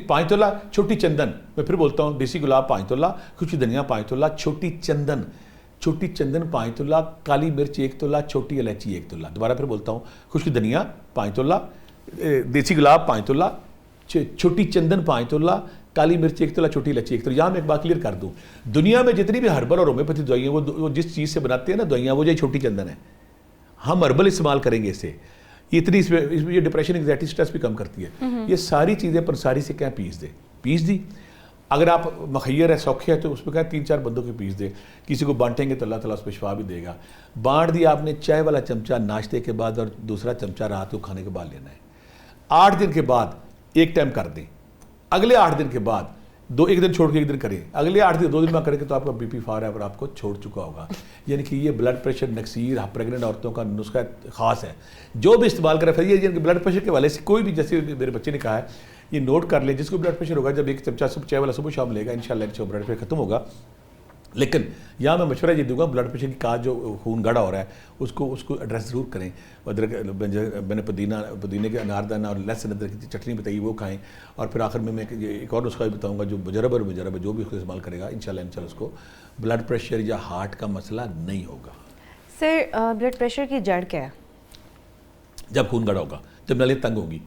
5 تولہ چھوٹی چندن, میں پھر بولتا ہوں دیسی گلاب 5 تولہ, خشک دھنیا 5 تولہ, چھوٹی چندن 5 تولہ, کالی مرچ 1 تولہ, چھوٹی الائچی 1 تولہ. دوبارہ پھر بولتا ہوں, خشک دھنیا 5 تولہ, دیسی گلاب 5 تولہ, چھوٹی چندن 5 تولہ, کالی مرچ 1 تولہ, چھوٹی الائچی 1 تولہ. یہاں میں ایک بات کلیئر کر دوں, دنیا میں جتنی بھی ہربل اور ہومیوپیتھی دوائیاں وہ جس چیز سے بناتے ہیں نا دوائیاں, وہ جو چھوٹی چندن ہے, ہم ہربل استعمال کریں گے اسے, اتنی یہ ڈپریشن انگزائٹی اسٹریس بھی کم کرتی ہے. یہ ساری چیزیں پنساری سے کہیں پیس دی. اگر آپ مخیر ہے, سوکھے ہے, تو اس میں کہیں 3-4 بندوں کے پیس دے, کسی کو بانٹیں گے تو اللہ تعالیٰ اس پہ شفا بھی دے گا. بانٹ دیا آپ نے, چائے والا چمچہ ناشتے کے بعد اور دوسرا چمچہ رات کو کھانے کے بعد لینا ہے. 8 دن کے بعد ایک ٹائم کر دیں, اگلے 8 دن کے بعد ایک دن چھوڑ کے ایک دن کریں, اگلے 8 دن 2 دن میں کریں گے تو آپ کا بی پی فار ہے اور آپ کو چھوڑ چکا ہوگا. یعنی کہ یہ بلڈ پریشر نکسیر پریگننٹ عورتوں کا نسخہ خاص ہے, جو بھی استعمال کرے. پھر یہ بلڈ پریشر کے والے سے کوئی بھی, جیسے میرے بچے نے کہا ہے, یہ نوٹ کر لیں, جس کو بلڈ پریشر ہوگا جب ایک چمچہ چائے والا صبح شام لے گا انشاءاللہ بلڈ پریشر ختم ہوگا. لیکن یہاں میں مشورہ یہ دوں گا, بلڈ پریشر کی کا جو خون گاڑھا ہو رہا ہے اس کو ایڈریس ضرور کریں. ادرک, میں نے پودینے کے اناردانہ اور لہسن ادرک کی چٹنی بتائی, وہ کھائیں. اور پھر آخر میں ایک اور نسخہ بھی بتاؤں گا جو مجرب ہے, جو بھی اس کو استعمال کرے گا انشاءاللہ اس کو بلڈ پریشر یا ہارٹ کا مسئلہ نہیں ہوگا. سر بلڈ پریشر کی جڑ کیا ہے؟ جب خون گاڑھا ہوگا, جب نالیاں تنگ ہوگی,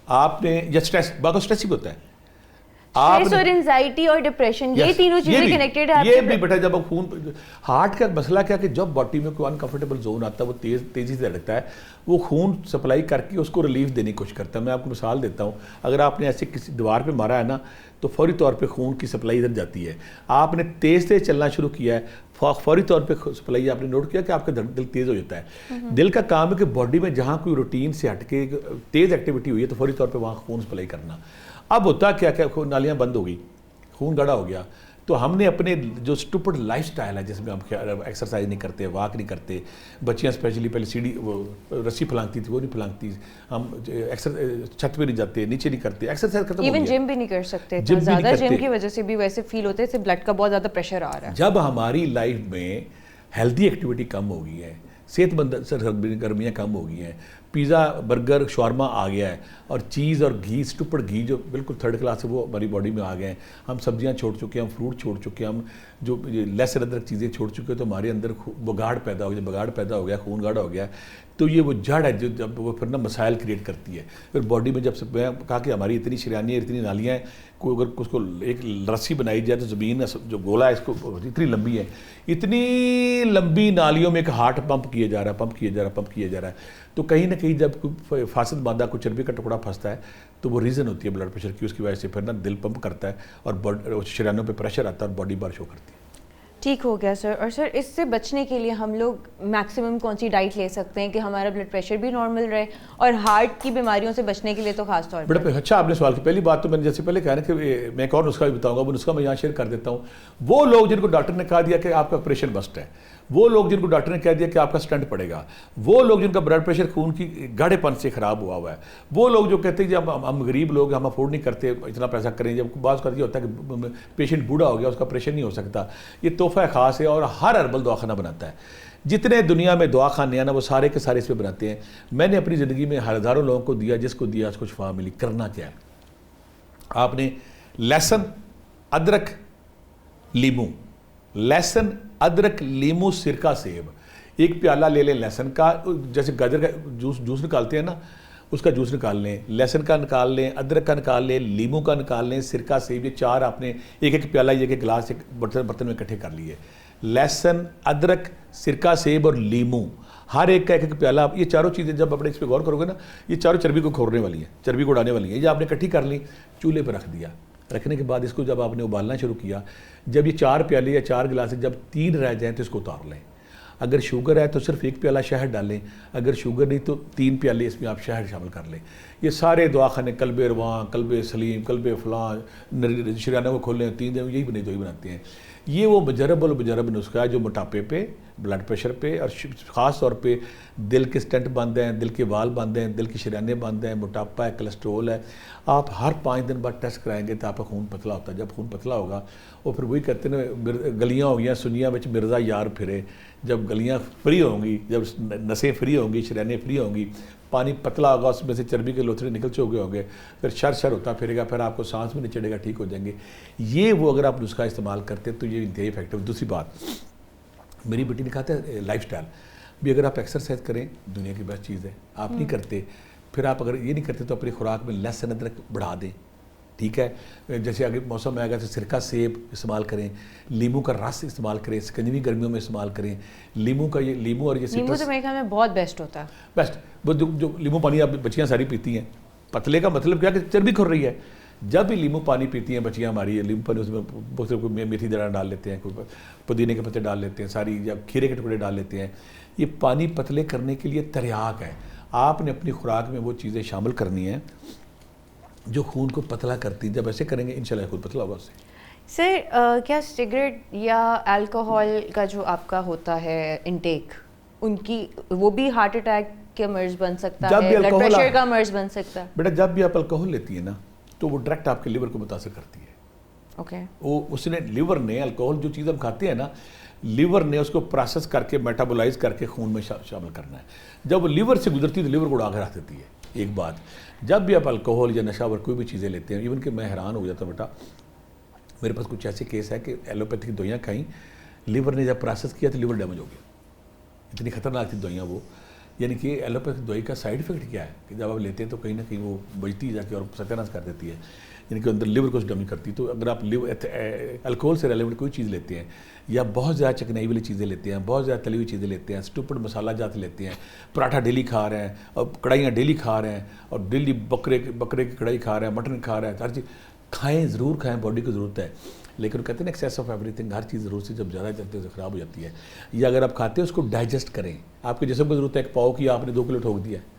آپ نے یا اسٹریس, باقی اسٹریس ہی ہوتا ہے, اسٹریس اور انزائٹی اور ڈپریشن, یہ تینوں چیزیں کنیکٹڈ ہیں. یہ بھی بیٹا جب خون, ہارٹ کا مسئلہ کیا کہ جب باڈی میں کوئی انکمفرٹیبل زون آتا ہے, وہ تیزی سے دھڑکتا ہے, وہ خون سپلائی کر کے اس کو ریلیف دینے کی کوشش کرتا ہے. میں آپ کو مثال دیتا ہوں, اگر آپ نے ایسے کسی دیوار پہ مارا ہے نا تو فوری طور پہ خون کی سپلائی ادھر جاتی ہے. آپ نے تیز چلنا شروع کیا ہے, فوری طور پہ سپلائی, آپ نے نوٹ کیا کہ آپ کا دل تیز ہو جاتا ہے. دل کا کام ہے کہ باڈی میں جہاں کوئی روٹین سے ہٹ کے تیز ایکٹیویٹی ہوئی ہے تو فوری طور پہ وہاں خون سپلائی کرنا. اب ہوتا کیا نالیاں بند ہو گئی, خون گاڑھا ہو گیا, تو ہم نے اپنے جو اسٹوپڈ لائف سٹائل ہے جس میں ہم ایکسرسائز نہیں کرتے, واک نہیں کرتے, بچیاں اسپیشلی پہلے سیڑھی رسی پھلانگتی تھی وہ نہیں پھلانگتی, ہم چھت پہ نہیں جاتے, نیچے نہیں کرتے, ایکسرسائز ختم ہو گیا. ایون جم بھی نہیں کر سکتے, زیادہ جم کی وجہ سے بھی ویسے فیل ہوتے ہیں بلڈ کا بہت زیادہ پریشر آ رہا ہے. جب ہماری لائف میں ہیلدی ایکٹیویٹی کم ہو گئی ہے, صحت مند سرگرمیاں کم ہو گئی ہیں, پیزا برگر شاورما آ گیا ہے, اور چیز اور گھی, اسٹوپڈ گھی جو بالکل تھرڈ کلاس ہے وہ ہماری باڈی میں آ گئے ہیں. ہم سبزیاں چھوڑ چکے ہیں, ہم فروٹ چھوڑ چکے ہیں, ہم جو لیسر ادرک چیزیں چھوڑ چکے ہیں, تو ہمارے اندر بگاڑ پیدا ہو گیا, بگاڑ پیدا ہو گیا, خون گاڑھا ہو گیا. تو یہ وہ جڑ ہے جو جب وہ پھر نا مسائل کریٹ کرتی ہے. پھر باڈی میں جب سے میں کہا کہ ہماری اتنی شریانیاں, اتنی نالیاں ہیں, کوئی اگر اس کو ایک رسی بنائی جائے تو زمین جو گولا ہے اس کو اتنی لمبی ہے, اتنی لمبی نالیوں میں ایک ہارٹ پمپ کیا جا رہا ہے, پمپ کیا جا رہا ہے, پمپ کیا جا رہا ہے. تو کہیں نہ کہیں جب کوئی فاسد مادہ, کوئی چربی کا ٹکڑا پھنستا ہے تو وہ ریزن ہوتی ہے بلڈ پریشر کی, اس کی وجہ سے پھر نا دل پمپ کرتا ہے اور شریانوں پہ پریشر آتا ہے اور باڈی بار شو کرتی ہے. ٹھیک ہو گیا سر. اور سر اس سے بچنے کے لیے ہم لوگ میکسیمم کون سی ڈائٹ لے سکتے ہیں کہ ہمارا بلڈ پریشر بھی نارمل رہے, اور ہارٹ کی بیماریوں سے بچنے کے لیے تو خاص طور پر؟ اچھا آپ نے سوال کی. پہلی بات تو میں نے جیسے پہلے کہا نا کہ میں ایک اور نسخہ بھی بتاؤں گا, وہ نسخہ میں یہاں شیئر کر دیتا ہوں. وہ لوگ جن کو ڈاکٹر نے کہا دیا کہ آپ کا آپریشن بسٹ ہے, وہ لوگ جن کو ڈاکٹر نے کہہ دیا کہ آپ کا سٹنٹ پڑے گا, وہ لوگ جن کا بلڈ پریشر خون کی گاڑھے پن سے خراب ہوا ہے, وہ لوگ جو کہتے ہیں جب ہم غریب لوگ ہم افورڈ نہیں کرتے اتنا پیسہ کریں, جب بعض کا یہ ہوتا ہے کہ پیشنٹ بوڑھا ہو گیا, اس کا آپریشن نہیں ہو سکتا. یہ تحفہ خاص ہے اور ہر اربل دواخانہ بناتا ہے. جتنے دنیا میں دواخانے ہیں نا وہ سارے کے سارے اس پہ بناتے ہیں. میں نے اپنی زندگی میں ہزاروں لوگوں کو دیا, جس کو دیا اس کو شفا ملی. کرنا کیا ہے, آپ نے لہسن ادرک لیمو, لہسن ادرک لیمو سرکہ سیب, ایک پیالہ لے لیں لہسن کا, جیسے گاجر کا جوس نکالتے ہیں نا اس کا جوس نکال لیں, لہسن کا نکال لیں, ادرک کا نکال لیں, لیمو کا نکال لیں, سرکہ سیب, یہ چار آپ نے ایک پیالہ ایک گلاس ایک برتن میں اکٹھے کر لیے. لہسن ادرک سرکہ سیب اور لیمو ہر ایک کا ایک پیالہ. یہ چاروں چیزیں جب اپنے اس پہ غور کرو گے نا, یہ چاروں چربی کو کھورنے والی ہیں, چربی کو اڑانے والی ہیں. یہ آپ نے اکٹھی کر لی, چولہے پہ رکھ دیا. رکھنے کے بعد اس کو جب آپ نے ابالنا شروع کیا, جب یہ 4 پیالے یا 4 گلاس جب 3 رہ جائیں تو اس کو اتار لیں. اگر شوگر ہے تو صرف 1 پیالہ شہد ڈالیں, اگر شوگر نہیں تو 3 پیالے اس میں آپ شہد شامل کر لیں. یہ سارے دواخانے قلب رواں, قلب سلیم, قلب فلاں, شریانوں کو کھول لیں, 3 دن یہی بناتے ہیں. یہ وہ مجرب المجرب نسخہ ہے جو موٹاپے پہ, بلڈ پریشر پہ, اور خاص طور پہ دل کے سٹنٹ بند ہیں, دل کے وال بند ہیں, دل کی شریانے بند ہیں, موٹاپا ہے, کولیسٹرول ہے. آپ ہر 5 دن بعد ٹیسٹ کرائیں گے تو آپ کا خون پتلا ہوتا ہے. جب خون پتلا ہوگا وہ پھر وہی کہتے ہیں گلیاں ہو گیا سنیاں وچ مرزا یار پھرے. جب گلیاں فری ہوں گی, جب نسیں فری ہوں گی, شریانیں فری ہوں گی, پانی پتلا ہوگا, اس میں سے چربی کے لوتھڑے نکل چکے ہوں گے, پھر شر ہوتا پھرے گا, پھر آپ کو سانس بھی نہیں چڑھے گا, ٹھیک ہو جائیں گے. یہ وہ اگر آپ نسخہ استعمال کرتے ہیں تو یہ انتہائی افیکٹو. دوسری بات, میری بیٹی نے کہا تھا لائف سٹائل بھی, اگر آپ ایکسرسائز کریں دنیا کی بیسٹ چیز ہے. آپ نہیں کرتے, پھر آپ اگر یہ نہیں کرتے تو اپنی خوراک میں لہسن ادرک بڑھا دیں. ٹھیک ہے, جیسے اگر موسم میں آئے گا تو سرکہ سیب استعمال کریں, لیمو کا رس استعمال کریں, سکنجوی گرمیوں میں استعمال کریں. لیمو کا یہ لیمو اور یہ لیمو تو میرے خیال میں بہت بیسٹ ہوتا ہے. بیسٹ وہ جو لیمو پانی آپ بچیاں ساری پیتی ہیں. پتلے کا مطلب کیا کہ چربی کھر رہی ہے. جب بھی لیمو پانی پیتی ہیں بچیاں ہماری, لیمو پانی اس میں بہت سے میتھی دانا ڈال لیتے ہیں, کوئی پودینے کے پتے ڈال لیتے ہیں, ساری یا کھیرے کے ٹکڑے ڈال لیتے ہیں. یہ پانی پتلے کرنے کے لیے تریاک ہے. آپ نے اپنی خوراک میں وہ چیزیں شامل کرنی ہیں جو خون کو پتلا کرتی ہیں. جب ایسے کریں گے انشاءاللہ خون پتلا ہوگا اس سے. سر کیا سگریٹ یا الکوہول کا جو آپ کا ہوتا ہے انٹیک, ان کی وہ بھی ہارٹ اٹیک کے مرض بن سکتا ہے, بلڈ پریشر کا مرض بن سکتا ہے؟ بیٹا جب بھی آپ الکوہول لیتی ہیں نا تو وہ ڈائریکٹ آپ کے لیور کو متاثر کرتی ہے. اوکے, وہ اس نے لیور نے الکوہول جو چیز ہم کھاتے ہیں نا, لیور نے اس کو پروسیس کر کے میٹابولائز کر کے خون میں شامل کرنا ہے. جب وہ لیور سے گزرتی ہے تو لیور کو اڑا کے رکھ دیتی ہے. ایک بات, جب بھی آپ الکوہول یا نشہ ور کوئی بھی چیزیں لیتے ہیں, ایون کہ میں حیران ہو جاتا ہوں بیٹا, میرے پاس کچھ ایسے کیس ہے کہ ایلوپیتھی کی دوائیاں کھائیں, لیور نے جب پروسیس کیا تو لیور ڈیمیج ہو گیا. اتنی خطرناک تھی دوائیاں وہ. یعنی کہ ایلوپیتھی دوائی کا سائیڈ افیکٹ کیا ہے کہ جب آپ لیتے ہیں تو کہیں نہ کہیں وہ بجتی جا کے اور ستیاناش کر دیتی ہے, یعنی کہ اندر لیور کو ڈیمیج کرتی ہے. تو اگر آپ الکوہول سے ریلیونٹ کوئی چیز لیتے ہیں یا بہت زیادہ چکنائی والی چیزیں لیتے ہیں, بہت زیادہ تلی ہوئی چیزیں لیتے ہیں, اسٹوپڈ مسالہ جات لیتے ہیں, پراٹھا ڈیلی کھا رہے ہیں, اور کڑھائیاں ڈیلی کھا رہے ہیں, اور ڈیلی بکرے کی کڑھائی کھا رہے ہیں, مٹن کھا رہے ہیں, ہر چیز کھائیں, ضرور کھائیں, باڈی کو ضرورت ہے. لیکن کہتے ہیں ایکسیس آف ایوری تھنگ, ہر چیز ضرورت سے جب زیادہ چلتے ہیں خراب ہو جاتی ہے. یا اگر آپ کھاتے ہیں اس کو ڈائجسٹ کریں. آپ کے جسم کو ضرورت ہے, ایک پاؤ کی آپ نے 2 کلو ٹھوک دیا ہے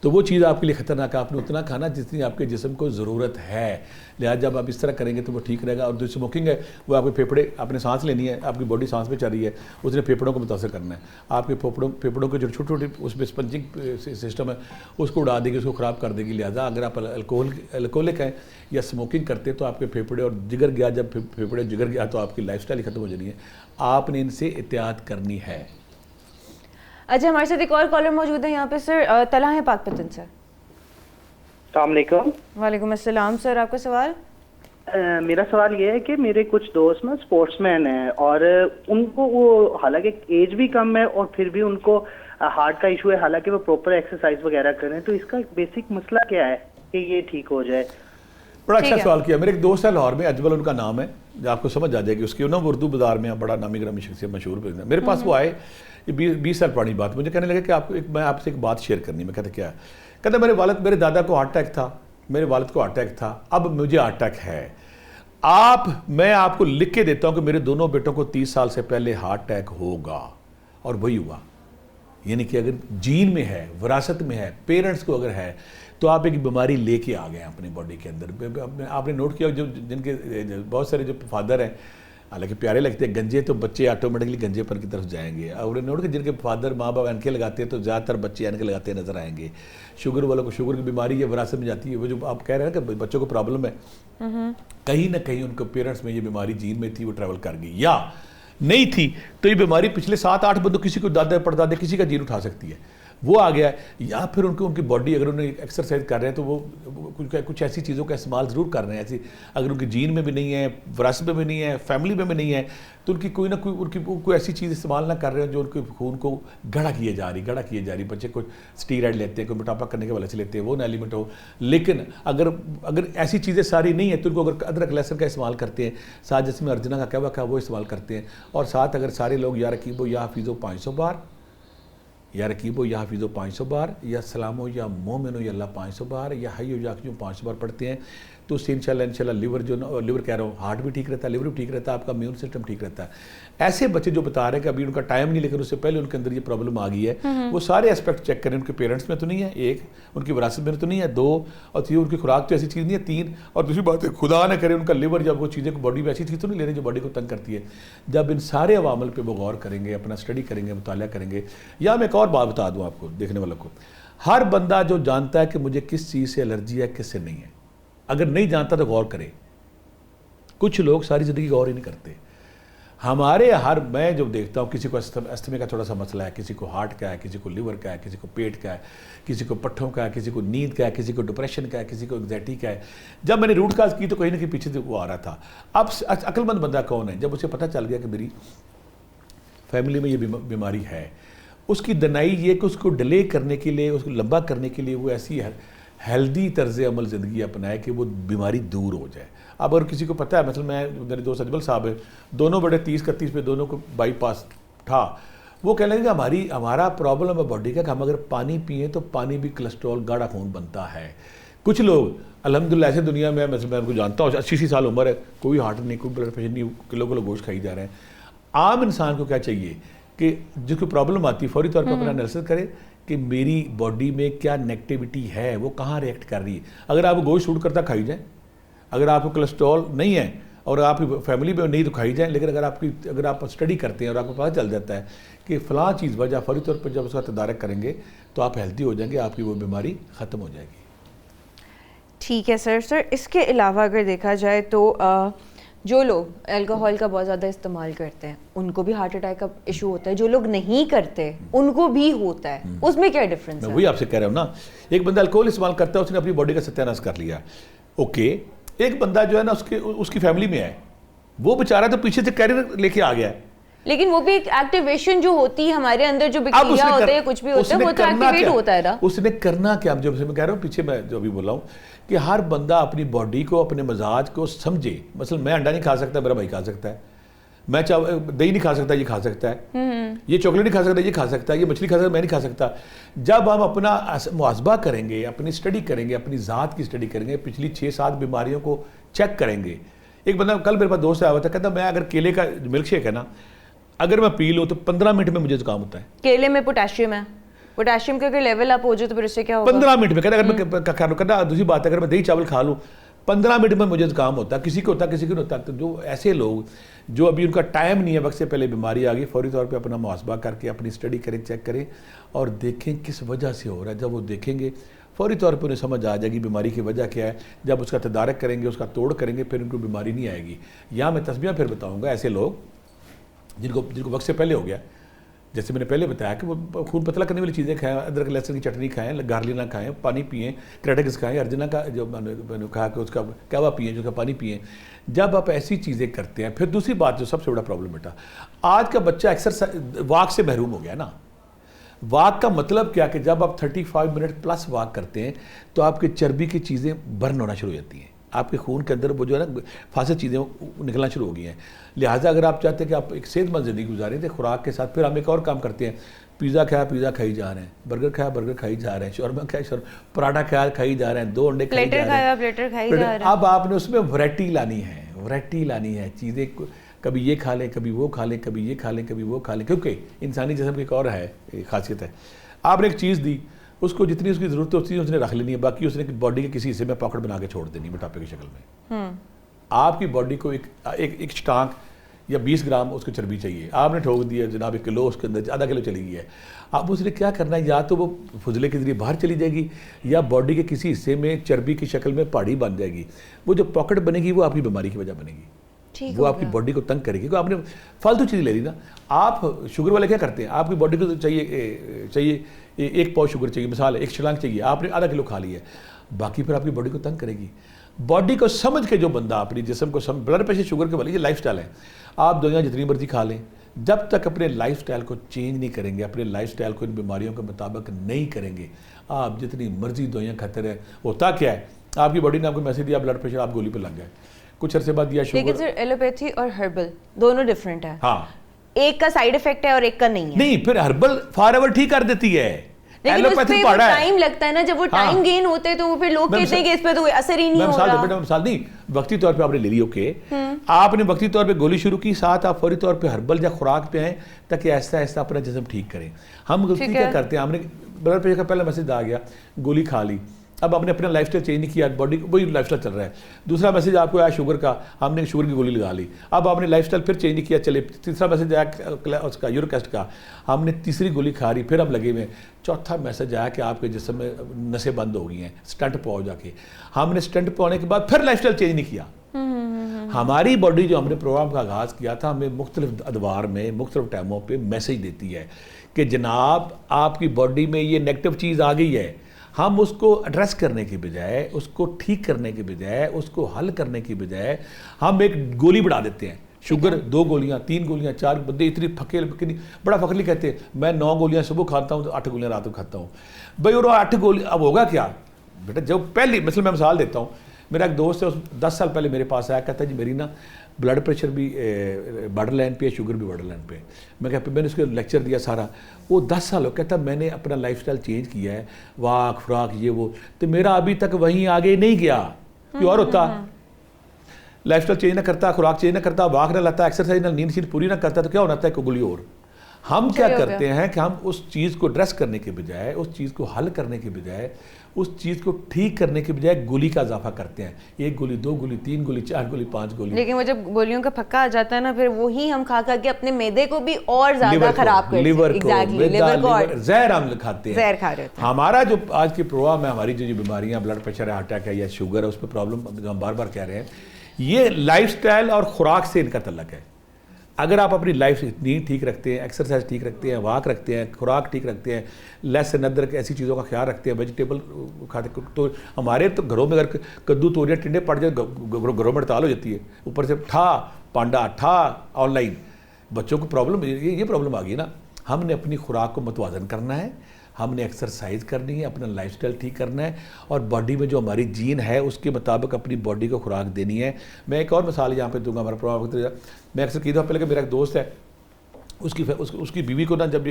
تو وہ چیز آپ کے لیے خطرناک ہے. آپ نے اتنا کھانا جتنی آپ کے جسم کو ضرورت ہے. لہٰذا جب آپ اس طرح کریں گے تو وہ ٹھیک رہے گا. اور جو اسموکنگ ہے وہ آپ کے پھیپھڑے, آپ نے سانس لینی ہے, آپ کی باڈی سانس پہ چل رہی ہے, اس نے پھیپھڑوں کو متاثر کرنا ہے. آپ کے پھیپھڑوں کے جو چھوٹے چھوٹے اس میں اسپنجنگ سسٹم ہے اس کو اڑا دے گی, اس کو خراب کر دے گی. لہٰذا اگر آپ الکوہلک ہیں یا اسموکنگ کرتے تو آپ کے پھیپھڑے اور جگر گیا, جب پھیپھڑے جگر گیا تو آپ کی لائف سٹائل ہی ختم ہو جانی ہے. آپ نے ان سے احتیاط کرنی ہے. اچھا ہمارے ساتھ ایک اور کالر موجود ہے یہاں پہ سر، طلحہ ہیں پاک پتن سے. السلام علیکم. وعلیکم السلام سر، آپ کا سوال؟ میرا سوال یہ ہے کہ میرے کچھ دوست نا اسپورٹس مین ہیں اور ان کو وہ حالانکہ ایج بھی کم ہے اور پھر بھی ان کو ہارٹ کا ایشو ہے، حالانکہ وہ پراپر ایکسرسائز وغیرہ کریں، تو اس کا بیسک مسئلہ کیا ہے کہ یہ ٹھیک ہو جائے؟ بڑا اچھا سوال کیا. میرے ایک دوست ہے لاہور میں، اجمل ان کا نام ہے، جو آپ کو سمجھ آ جائے گی اس کی نا، وہ اردو بازار میں بڑا نامی گرامی شخصیت مشہور ہے. میرے پاس وہ آئے، یہ 20 سال پرانی بات، مجھے کہنے لگے کہ میں آپ سے ایک بات شیئر کرنی. میں کہتا کیا ہے؟ کہتا میرے دادا کو ہارٹ اٹیک تھا، میرے والد کو ہارٹ اٹیک تھا، اب مجھے ہارٹ اٹیک ہے. میں آپ کو لکھ کے دیتا ہوں کہ میرے دونوں بیٹوں کو 30 سال سے پہلے ہارٹ اٹیک ہوگا، اور وہی ہوا. یعنی کہ اگر جین میں ہے، وراثت میں ہے، پیرنٹس کو اگر ہے، تو آپ ایک بیماری لے کے آ گئے ہیں اپنی باڈی کے اندر. آپ نے نوٹ کیا جن کے بہت سارے جو فادر ہیں، حالانکہ پیارے لگتے ہیں گنجے، تو بچے آٹومیٹکلی گنجے پن کی طرف جائیں گے. اور نوٹ کہ جن کے فادر ماں باپ اینکیں لگاتے ہیں تو زیادہ تر بچے اینکیں لگاتے نظر آئیں گے. شوگر والوں کو شوگر کی بیماری یہ وراثت میں جاتی ہے. وہ جو آپ کہہ رہے ہیں کہ بچوں کو پرابلم ہے، کہیں نہ کہیں ان کو پیرنٹس میں یہ بیماری جین میں تھی، وہ ٹریول کر گئی، یا نہیں تھی تو یہ بیماری پچھلے 7-8 بندوں کسی کو دادا پردادے کسی کا جین اٹھا سکتی ہے، وہ آ گیا ہے. یا پھر ان کی باڈی اگر انہیں ایکسرسائز کر رہے ہیں تو وہ کچھ ایسی چیزوں کا استعمال ضرور کر رہے ہیں. ایسی اگر ان کی جین میں بھی نہیں ہے، وراثت میں بھی نہیں ہے، فیملی میں بھی نہیں ہے، تو ان کی کوئی نہ کوئی ایسی چیز استعمال نہ کر رہے ہیں جو ان کے خون کو گڑھا کیے جا رہی. بچے کو اسٹیرائڈ لیتے ہیں، کوئی موٹاپا کرنے کے والے سے لیتے ہیں، وہ نہ ایلیمنٹ ہو. لیکن اگر ایسی چیزیں ساری نہیں ہیں تو ان کو اگر ادرک لہسن کا استعمال کرتے ہیں، ساتھ جس میں ارجنا کا کہوا وہ استعمال کرتے ہیں، اور ساتھ اگر سارے لوگ یا رکیبو یا حفیظو 500 بار، یا رکیبو یا حفیظو 500 بار، یا سلامو یا مومنو یا اللہ 500 بار، یا حیو یا قیوم 500 بار پڑھتے ہیں، تو اس سے انشاءاللہ لیور کہہ رہا ہوں، ہارٹ بھی ٹھیک رہتا ہے، لیور بھی ٹھیک رہتا ہے، آپ کا امیون سسٹم ٹھیک رہتا ہے. ایسے بچے جو بتا رہے ہیں کہ ابھی ان کا ٹائم نہیں، لیکن اس سے پہلے ان کے اندر یہ پرابلم آ گئی ہے، وہ سارے اسپیکٹ چیک کریں. ان کے پیرنٹس میں تو نہیں ہے، ایک ان کی وراثت میں تو نہیں ہے، 2 اور 3 ان کی خوراک تو ایسی چیز نہیں ہے، 3 اور دوسری بات ہے خدا نہ کرے ان کا لیور جب وہ چیزیں باڈی میں ایسی چیز تو نہیں لے رہے جو باڈی کو تنگ کرتی ہے. جب ان سارے عوامل پہ وہ غور کریں گے، اپنا اسٹڈی کریں گے، مطالعہ کریں گے. یا میں ایک اور بات بتا دوں آپ کو دیکھنے والوں کو، ہر بندہ جو جانتا ہے کہ مجھے کس چیز سے الرجی ہے کس سے نہیں ہے، اگر نہیں جانتا تو غور کرے. کچھ لوگ ساری زندگی غور ہی نہیں کرتے. میں جو دیکھتا ہوں کسی کو استھمے کا تھوڑا سا مسئلہ ہے، کسی کو ہارٹ کا ہے، کسی کو لیور کا ہے، کسی کو پیٹ کا ہے، کسی کو پٹھوں کا ہے، کسی کو نیند کا ہے، کسی کو ڈپریشن کا ہے، کسی کو انگزائٹی کا ہے. جب میں نے روٹ کاز کی تو کہیں نہ کہیں پیچھے سے وہ آ رہا تھا. اب عقل مند بندہ کون ہے؟ جب اسے پتہ چل گیا کہ میری فیملی میں یہ بیماری ہے، اس کی دنائی یہ کہ اس کو ڈیلے کرنے کے لیے، اس کو لمبا کرنے کے لیے وہ ایسی ہیلدی طرز عمل زندگی اپنائے کہ وہ بیماری دور ہو جائے. اب اگر کسی کو پتہ ہے، مثلا میرے دوست اجمل صاحب ہیں، دونوں بڑے 30-31 پہ دونوں کو بائی پاس تھا، وہ کہہ لیں گے ہمارا پرابلم ہے باڈی کا کہ ہم اگر پانی پئیں تو پانی بھی کولیسٹرول گاڑھا خون بنتا ہے. کچھ لوگ الحمدللہ ایسے دنیا میں میں ان کو جانتا ہوں 80 سال عمر ہے، کوئی ہارٹ نہیں، کوئی بلڈ پریشر نہیں، کلو گوشت کھائی جا رہے ہیں. عام انسان کو کیا چاہیے کہ جس کو پرابلم آتی ہے فوری طور پر اپنا انالیسس کرے کہ میری باڈی میں کیا نیگیٹیوٹی ہے، وہ کہاں ریئیکٹ کر رہی ہے. اگر آپ کو گوشت شوٹ کرتا کھائی جائیں، اگر آپ کو کولیسٹرول نہیں ہے اور آپ کی فیملی میں نہیں تو کھائی جائیں. لیکن اگر آپ اسٹڈی کرتے ہیں اور آپ کو پتہ چل جاتا ہے کہ فلاں چیز وجہ، فوری طور پر جب اس کا تدارک کریں گے تو آپ ہیلتھی ہو جائیں گے، آپ کی وہ بیماری ختم ہو جائے گی. ٹھیک ہے سر اس کے علاوہ اگر دیکھا جائے تو جو لوگ الکوہول کا بہت زیادہ استعمال کرتے ہیں ان کو بھی ہارٹ اٹیک کا ایشو ہوتا ہے، جو لوگ نہیں کرتے ان کو بھی ہوتا ہے. اس میں کیا ڈفرینس ہے؟ میں وہی آپ سے کہہ رہا ہوں نا، ایک بندہ الکوہول استعمال کرتا ہے، اس نے اپنی باڈی کا ستیاناش کر لیا، اوکے. ایک بندہ جو ہے نا اس کی فیملی میں ہے، وہ بیچارہ تو پیچھے سے کیریئر لے کے آ گیا ہے، لیکن وہ بھی ایک ایکٹیویشن جو ہوتی ہے ہمارے اندر، جو بیکٹیریا ہوتے ہیں کچھ بھی ہوتا ہے وہ تو ایکٹیویٹ ہوتا ہے نا. اس نے کرنا کیا، جو میں کہہ رہا ہوں پیچھے میں جو ابھی بول رہا ہوں کہ ہر بندہ اپنی باڈی کو، اپنے مزاج کو سمجھے. مثلا میں انڈا نہیں کھا سکتا، میرا بھائی کھا سکتا ہے. میں دہی نہیں کھا سکتا، یہ کھا سکتا ہے. یہ چاکلیٹ نہیں کھا سکتا، یہ کھا سکتا ہے. یہ مچھلی کھا سکتا ہے، میں نہیں کھا سکتا. جب ہم اپنا محاسبہ کریں گے، اپنی اسٹڈی کریں گے، اپنی ذات کی اسٹڈی کریں گے، پچھلی 6-7 بیماریوں کو چیک کریں گے. ایک بندہ کل میرے پاس دوست آیا ہوا تھا، کہتا میں اگر کیلے کا ملک شیک ہے نا، اگر میں پی لوں تو 15 منٹ میں مجھے زکام ہوتا ہے. کیلے میں پوٹیشیم ہے، پوٹیشیم کا اگر لیول اپ ہو جائے تو پھر اس سے کیا ہوگا؟ 15 منٹ میں. کہتا اگر میں کہتا دوسری بات ہے اگر میں دہی چاول کھا لوں 15 منٹ میں مجھے زکام ہوتا ہے. کسی کو ہوتا ہے، کسی کو نہیں ہوتا. تو جو ایسے لوگ جو ابھی ان کا ٹائم نہیں ہے، وقت سے پہلے بیماری آ گئی، فوری طور پہ اپنا محاسبہ کر کے اپنی اسٹڈی کریں، چیک کریں اور دیکھیں کس وجہ سے ہو رہا ہے. جب وہ دیکھیں گے فوری طور پہ انہیں سمجھ آ جائے گی بیماری کی وجہ کیا ہے. جب اس کا تدارک کریں گے، اس کا توڑ کریں گے، پھر ان کو بیماری نہیں آئے گی. یا میں تسبیح پھر بتاؤں گا ایسے لوگ جن کو وقت سے پہلے ہو گیا، جیسے میں نے پہلے بتایا کہ وہ خون پتلا کرنے والی چیزیں کھائیں, ادرک لہسن کی چٹنی کھائیں, گارلینا کھائیں, پانی پئیں, کریٹکس کھائیں, ارجنا کا جو میں نے کہا کہ اس کا کہوا پئیں, جو کا پانی پئیں. جب آپ ایسی چیزیں کرتے ہیں, پھر دوسری بات جو سب سے بڑا پرابلم بیٹا, آج کا بچہ ایکسرسائز واک سے محروم ہو گیا نا. واک کا مطلب کیا کہ جب آپ 35 منٹ پلس واک کرتے ہیں تو آپ کی چربی کی چیزیں برن ہونا شروع ہو جاتی ہیں, آپ کے خون کے اندر وہ جو ہے نا فاسد چیزیں نکلنا شروع ہو گئی ہیں. لہٰذا اگر آپ چاہتے ہیں کہ آپ ایک صحت مند زندگی گزاریں تو خوراک کے ساتھ پھر ہم ایک اور کام کرتے ہیں, پیزا کھایا پیزا کھائی جا رہے ہیں, برگر کھایا برگر کھائی جا رہے ہیں, شورما کھایا شورما, پراٹھا کھایا کھائی جا رہے ہیں, 2 انڈے کھائی جا رہے ہیں, پلیٹر کھائی جا رہے ہیں. اب آپ نے اس میں ورائٹی لانی ہے چیزیں, کبھی یہ کھا لیں کبھی وہ کھا لیں, کبھی یہ کھا لیں کبھی وہ کھا لیں, کیونکہ انسانی جسم کی ایک اور ہے خاصیت ہے, آپ نے ایک چیز دی, اس کو جتنی اس کی ضرورت ہوتی ہے اس نے رکھ لینی ہے, باقی اس نے باڈی کے کسی حصے میں پاکٹ بنا کے چھوڑ دینی موٹاپے کی شکل میں. آپ کی باڈی کو ایک چٹانک یا 20 گرام اس کو چربی چاہیے, آپ نے ٹھوک دیا جناب 1 کلو, اس کے اندر آدھا کلو چلی گئی ہے. اب اس نے کیا کرنا ہے, یا تو وہ فضلے کے ذریعے باہر چلی جائے گی یا باڈی کے کسی حصے میں چربی کی شکل میں پہاڑی بن جائے گی. وہ جو پاکٹ بنے گی وہ آپ کی بیماری کی وجہ بنے گی, وہ آپ کی باڈی کو تنگ کرے گی, کیونکہ آپ نے فالتو چیز لے لی نا. آپ شوگر والے کیا کرتے ہیں, آپ کی باڈی کو چاہیے 1 پاؤ شوگر چاہیے, مثال ہے 1 چھلانگ چاہیے, آپ نے آدھا کلو کھا لی ہے, باقی پھر آپ کی باڈی کو تنگ کرے گی. باڈی کو سمجھ کے جو بندہ اپنی جسم کو بلڈ پریشر شوگر کے والی یہ لائف سٹائل ہے. آپ دنیا جتنی مرضی کھا لیں, جب تک اپنے لائف سٹائل کو چینج نہیں کریں گے, اپنے لائف سٹائل کو ان بیماریوں کے مطابق نہیں کریں گے, آپ جتنی مرضی دنیا کھاتے رہیں. ہوتا کیا ہے, آپ کی باڈی نے آپ کو میسج دیا بلڈ پریشر, آپ گولی پہ لگ گئے, کچھ عرصے بعد دیا شوگر. لیکن سر ایلوپیتھی اور ہربل دونوں ڈیفرنٹ ہے. ہاں, ایک کا سائیڈ افیکٹ ہے اور ایک کا نہیں ہے. نہیں, پھر ہربل فار ایور ٹھیک کر دیتی ہے, لیکن اس پہ وہ ٹائم لگتا ہے نا, جب وہ ٹائم گین ہوتے ہیں تو وہ پھر لوگ کہتے ہیں کہ اس پہ تو کوئی اثر ہی نہیں ہو رہا. مثال نہیں, وقتی طور پہ آپ نے لے لی, اوکے, آپ نے وقتی طور پہ گولی شروع کی, ساتھ آپ فوری طور پہ ہربل یا خوراک پہ آئیں تاکہ ایسا ایسا اپنا جسم ٹھیک کریں. ہم غلطی کیا کرتے ہیں, ہم نے بلڈ پریشر کا پہلا میسج آ گیا, گولی کھا لی, اب ہم نے اپنا لائف سٹائل چینج نہیں کیا, باڈی وہی لائف سٹائل چل رہا ہے. دوسرا میسج آپ کو آیا شوگر کا, ہم نے شوگر کی گولی لگا لی, اب آپ نے لائف سٹائل پھر چینج نہیں کیا, چلے. تیسرا میسج آیا اس کا یورک ایسڈ کا, ہم نے تیسری گولی کھا رہی, پھر ہم لگے ہوئے. چوتھا میسج آیا کہ آپ کے جسم میں نسیں بند ہو گئی ہیں, سٹنٹ پاؤ جا کے. ہم نے سٹنٹ پانے کے بعد پھر لائف سٹائل چینج نہیں کیا. ہماری باڈی جو ہم نے پروگرام کا آغاز کیا تھا, ہمیں مختلف ادوار میں مختلف ٹائموں پہ میسج دیتی ہے کہ جناب آپ کی باڈی میں یہ نیگیٹو چیز آ گئی ہے. ہم اس کو ایڈریس کرنے کے بجائے, اس کو ٹھیک کرنے کے بجائے, اس کو حل کرنے کے بجائے ہم ایک گولی بڑھا دیتے ہیں. شوگر 2 گولیاں 3 گولیاں 4, بندے اتنی بڑا فخر نہیں کہتے میں 9 گولیاں صبح کھاتا ہوں تو 8 گولیاں رات کو کھاتا ہوں. بھائی اور 8 گولی اب ہوگا کیا بیٹا. جب پہلی میں مثال دیتا ہوں, میرا ایک دوست ہے, اس 10 سال پہلے میرے پاس آیا, کہتا ہے جی میری نا بلڈ پریشر بھی بارڈر لائن پہ ہے, شوگر بھی بارڈر لائن پہ. میں نے اس کو لیکچر دیا سارا, وہ 10 سال ہو, کہتا میں نے اپنا لائف سٹائل چینج کیا ہے, واک فراک یہ وہ, تو میرا ابھی تک وہیں آگے نہیں گیا. کوئی اور ہوتا لائف سٹائل چینج نہ کرتا, خوراک چینج نہ کرتا, واک نہ لاتا, ایکسرسائز نہ, نیند پوری نہ کرتا, تو کیا ہونا تھا ایک گولی اور. ہم کیا کرتے ہیں کہ ہم اس چیز کو ایڈریس کرنے کے بجائے, اس چیز کو حل کرنے کے بجائے, اس چیز کو ٹھیک کرنے کے بجائے گولی کا اضافہ کرتے ہیں. 1 گولی 2 گولی 3 گولی 4 گولی 5 گولی. لیکن وہ جب گولیوں کا پھکا آ جاتا ہے نا, پھر وہی ہم کھا کے اپنے معدے کو بھی اور زیادہ خراب کرتے ہیں. لیور کو زہر ہم کھاتے ہیں, زہر کھا رہے ہوتے ہیں. ہمارا جو آج کے پروگرام ہے, ہماری جو بیماریاں بلڈ پریشر ہے, ہارٹ اٹیک ہے یا شوگر ہے, اس پہ پرابلم ہم بار بار کہہ رہے ہیں, یہ لائف سٹائل اور خوراک سے ان کا تعلق ہے. اگر آپ اپنی لائف نیند ٹھیک رکھتے ہیں, ایکسرسائز ٹھیک رکھتے ہیں, واک رکھتے ہیں, خوراک ٹھیک رکھتے ہیں, لہسن ادرک ایسی چیزوں کا خیال رکھتے ہیں, ویجیٹیبل کھاتے, تو ہمارے تو گھروں میں اگر کدو توریاں ٹنڈے پڑ جائے گھروں میں ہڑتال ہو جاتی ہے. اوپر سے ٹھا پانڈا ٹھا آن لائن, بچوں کو پرابلم, یہ پرابلم آ گئی نا. ہم نے اپنی خوراک کو متوازن کرنا ہے, ہم نے ایکسرسائز کرنی ہے, اپنا لائف سٹائل ٹھیک کرنا ہے, اور باڈی میں جو ہماری جین ہے اس کے مطابق اپنی باڈی کو خوراک دینی ہے. میں ایک اور مثال یہاں پہ دوں گا, ہمارا پروگرام میں اکثر کہتا ہوں, پہلے کہ میرا ایک دوست ہے, اس کی بیوی کو نا جب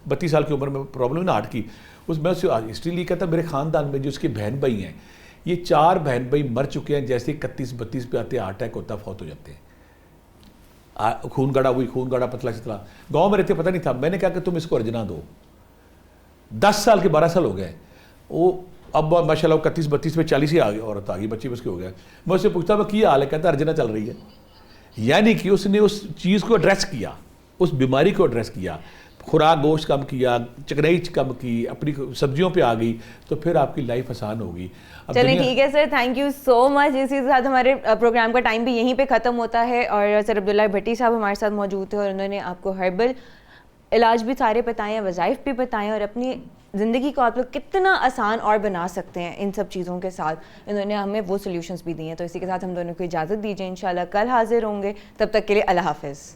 32 سال کی عمر میں پرابلم نا ہارٹ کی, میں اس سے ہسٹری لی کہتا میرے خاندان میں جو اس کے بہن بھائی ہیں, یہ 4 بہن بھائی مر چکے ہیں, جیسے 31-32 پہ آتے ہارٹ اٹیک ہوتا فوت ہو جاتے ہیں. خون گاڑا پتلا چتلا, گاؤں میں رہتے پتہ نہیں تھا. میں نے کہا کہ تم اس کو ارجنا دو. 10 سال کے 12 سال ہو گئے, وہ اب ماشاء اللہ 31-32 پہ 40 ہی عورت آ گئی, بچے اس کے ہو گئے. میں اس سے پوچھتا میں کیا حال ہے, کہتا ارجنا چل رہی ہے. یعنی کہ اس نے اس چیز کو ایڈریس کیا, اس بیماری کو ایڈریس کیا, خوراک گوشت کم کیا, چکنائی کم کی, اپنی سبزیوں پہ آ گئی, تو پھر آپ کی لائف آسان ہوگی. چلیں ٹھیک ہے سر, تھینک یو سو مچ. اسی کے ساتھ ہمارے پروگرام کا ٹائم بھی یہیں پہ ختم ہوتا ہے, اور سر عبداللہ بھٹی صاحب ہمارے ساتھ موجود تھے, اور انہوں نے آپ کو ہربل علاج بھی سارے بتائیں, وظائف بھی بتائیں, اور اپنی زندگی کو آپ لوگ کتنا آسان اور بنا سکتے ہیں ان سب چیزوں کے ساتھ. انہوں نے ہمیں وہ سلیوشنز بھی دی ہیں. تو اسی کے ساتھ ہم دونوں کو اجازت دیجیے, انشاءاللہ کل حاضر ہوں گے. تب تک کے لیے اللہ حافظ.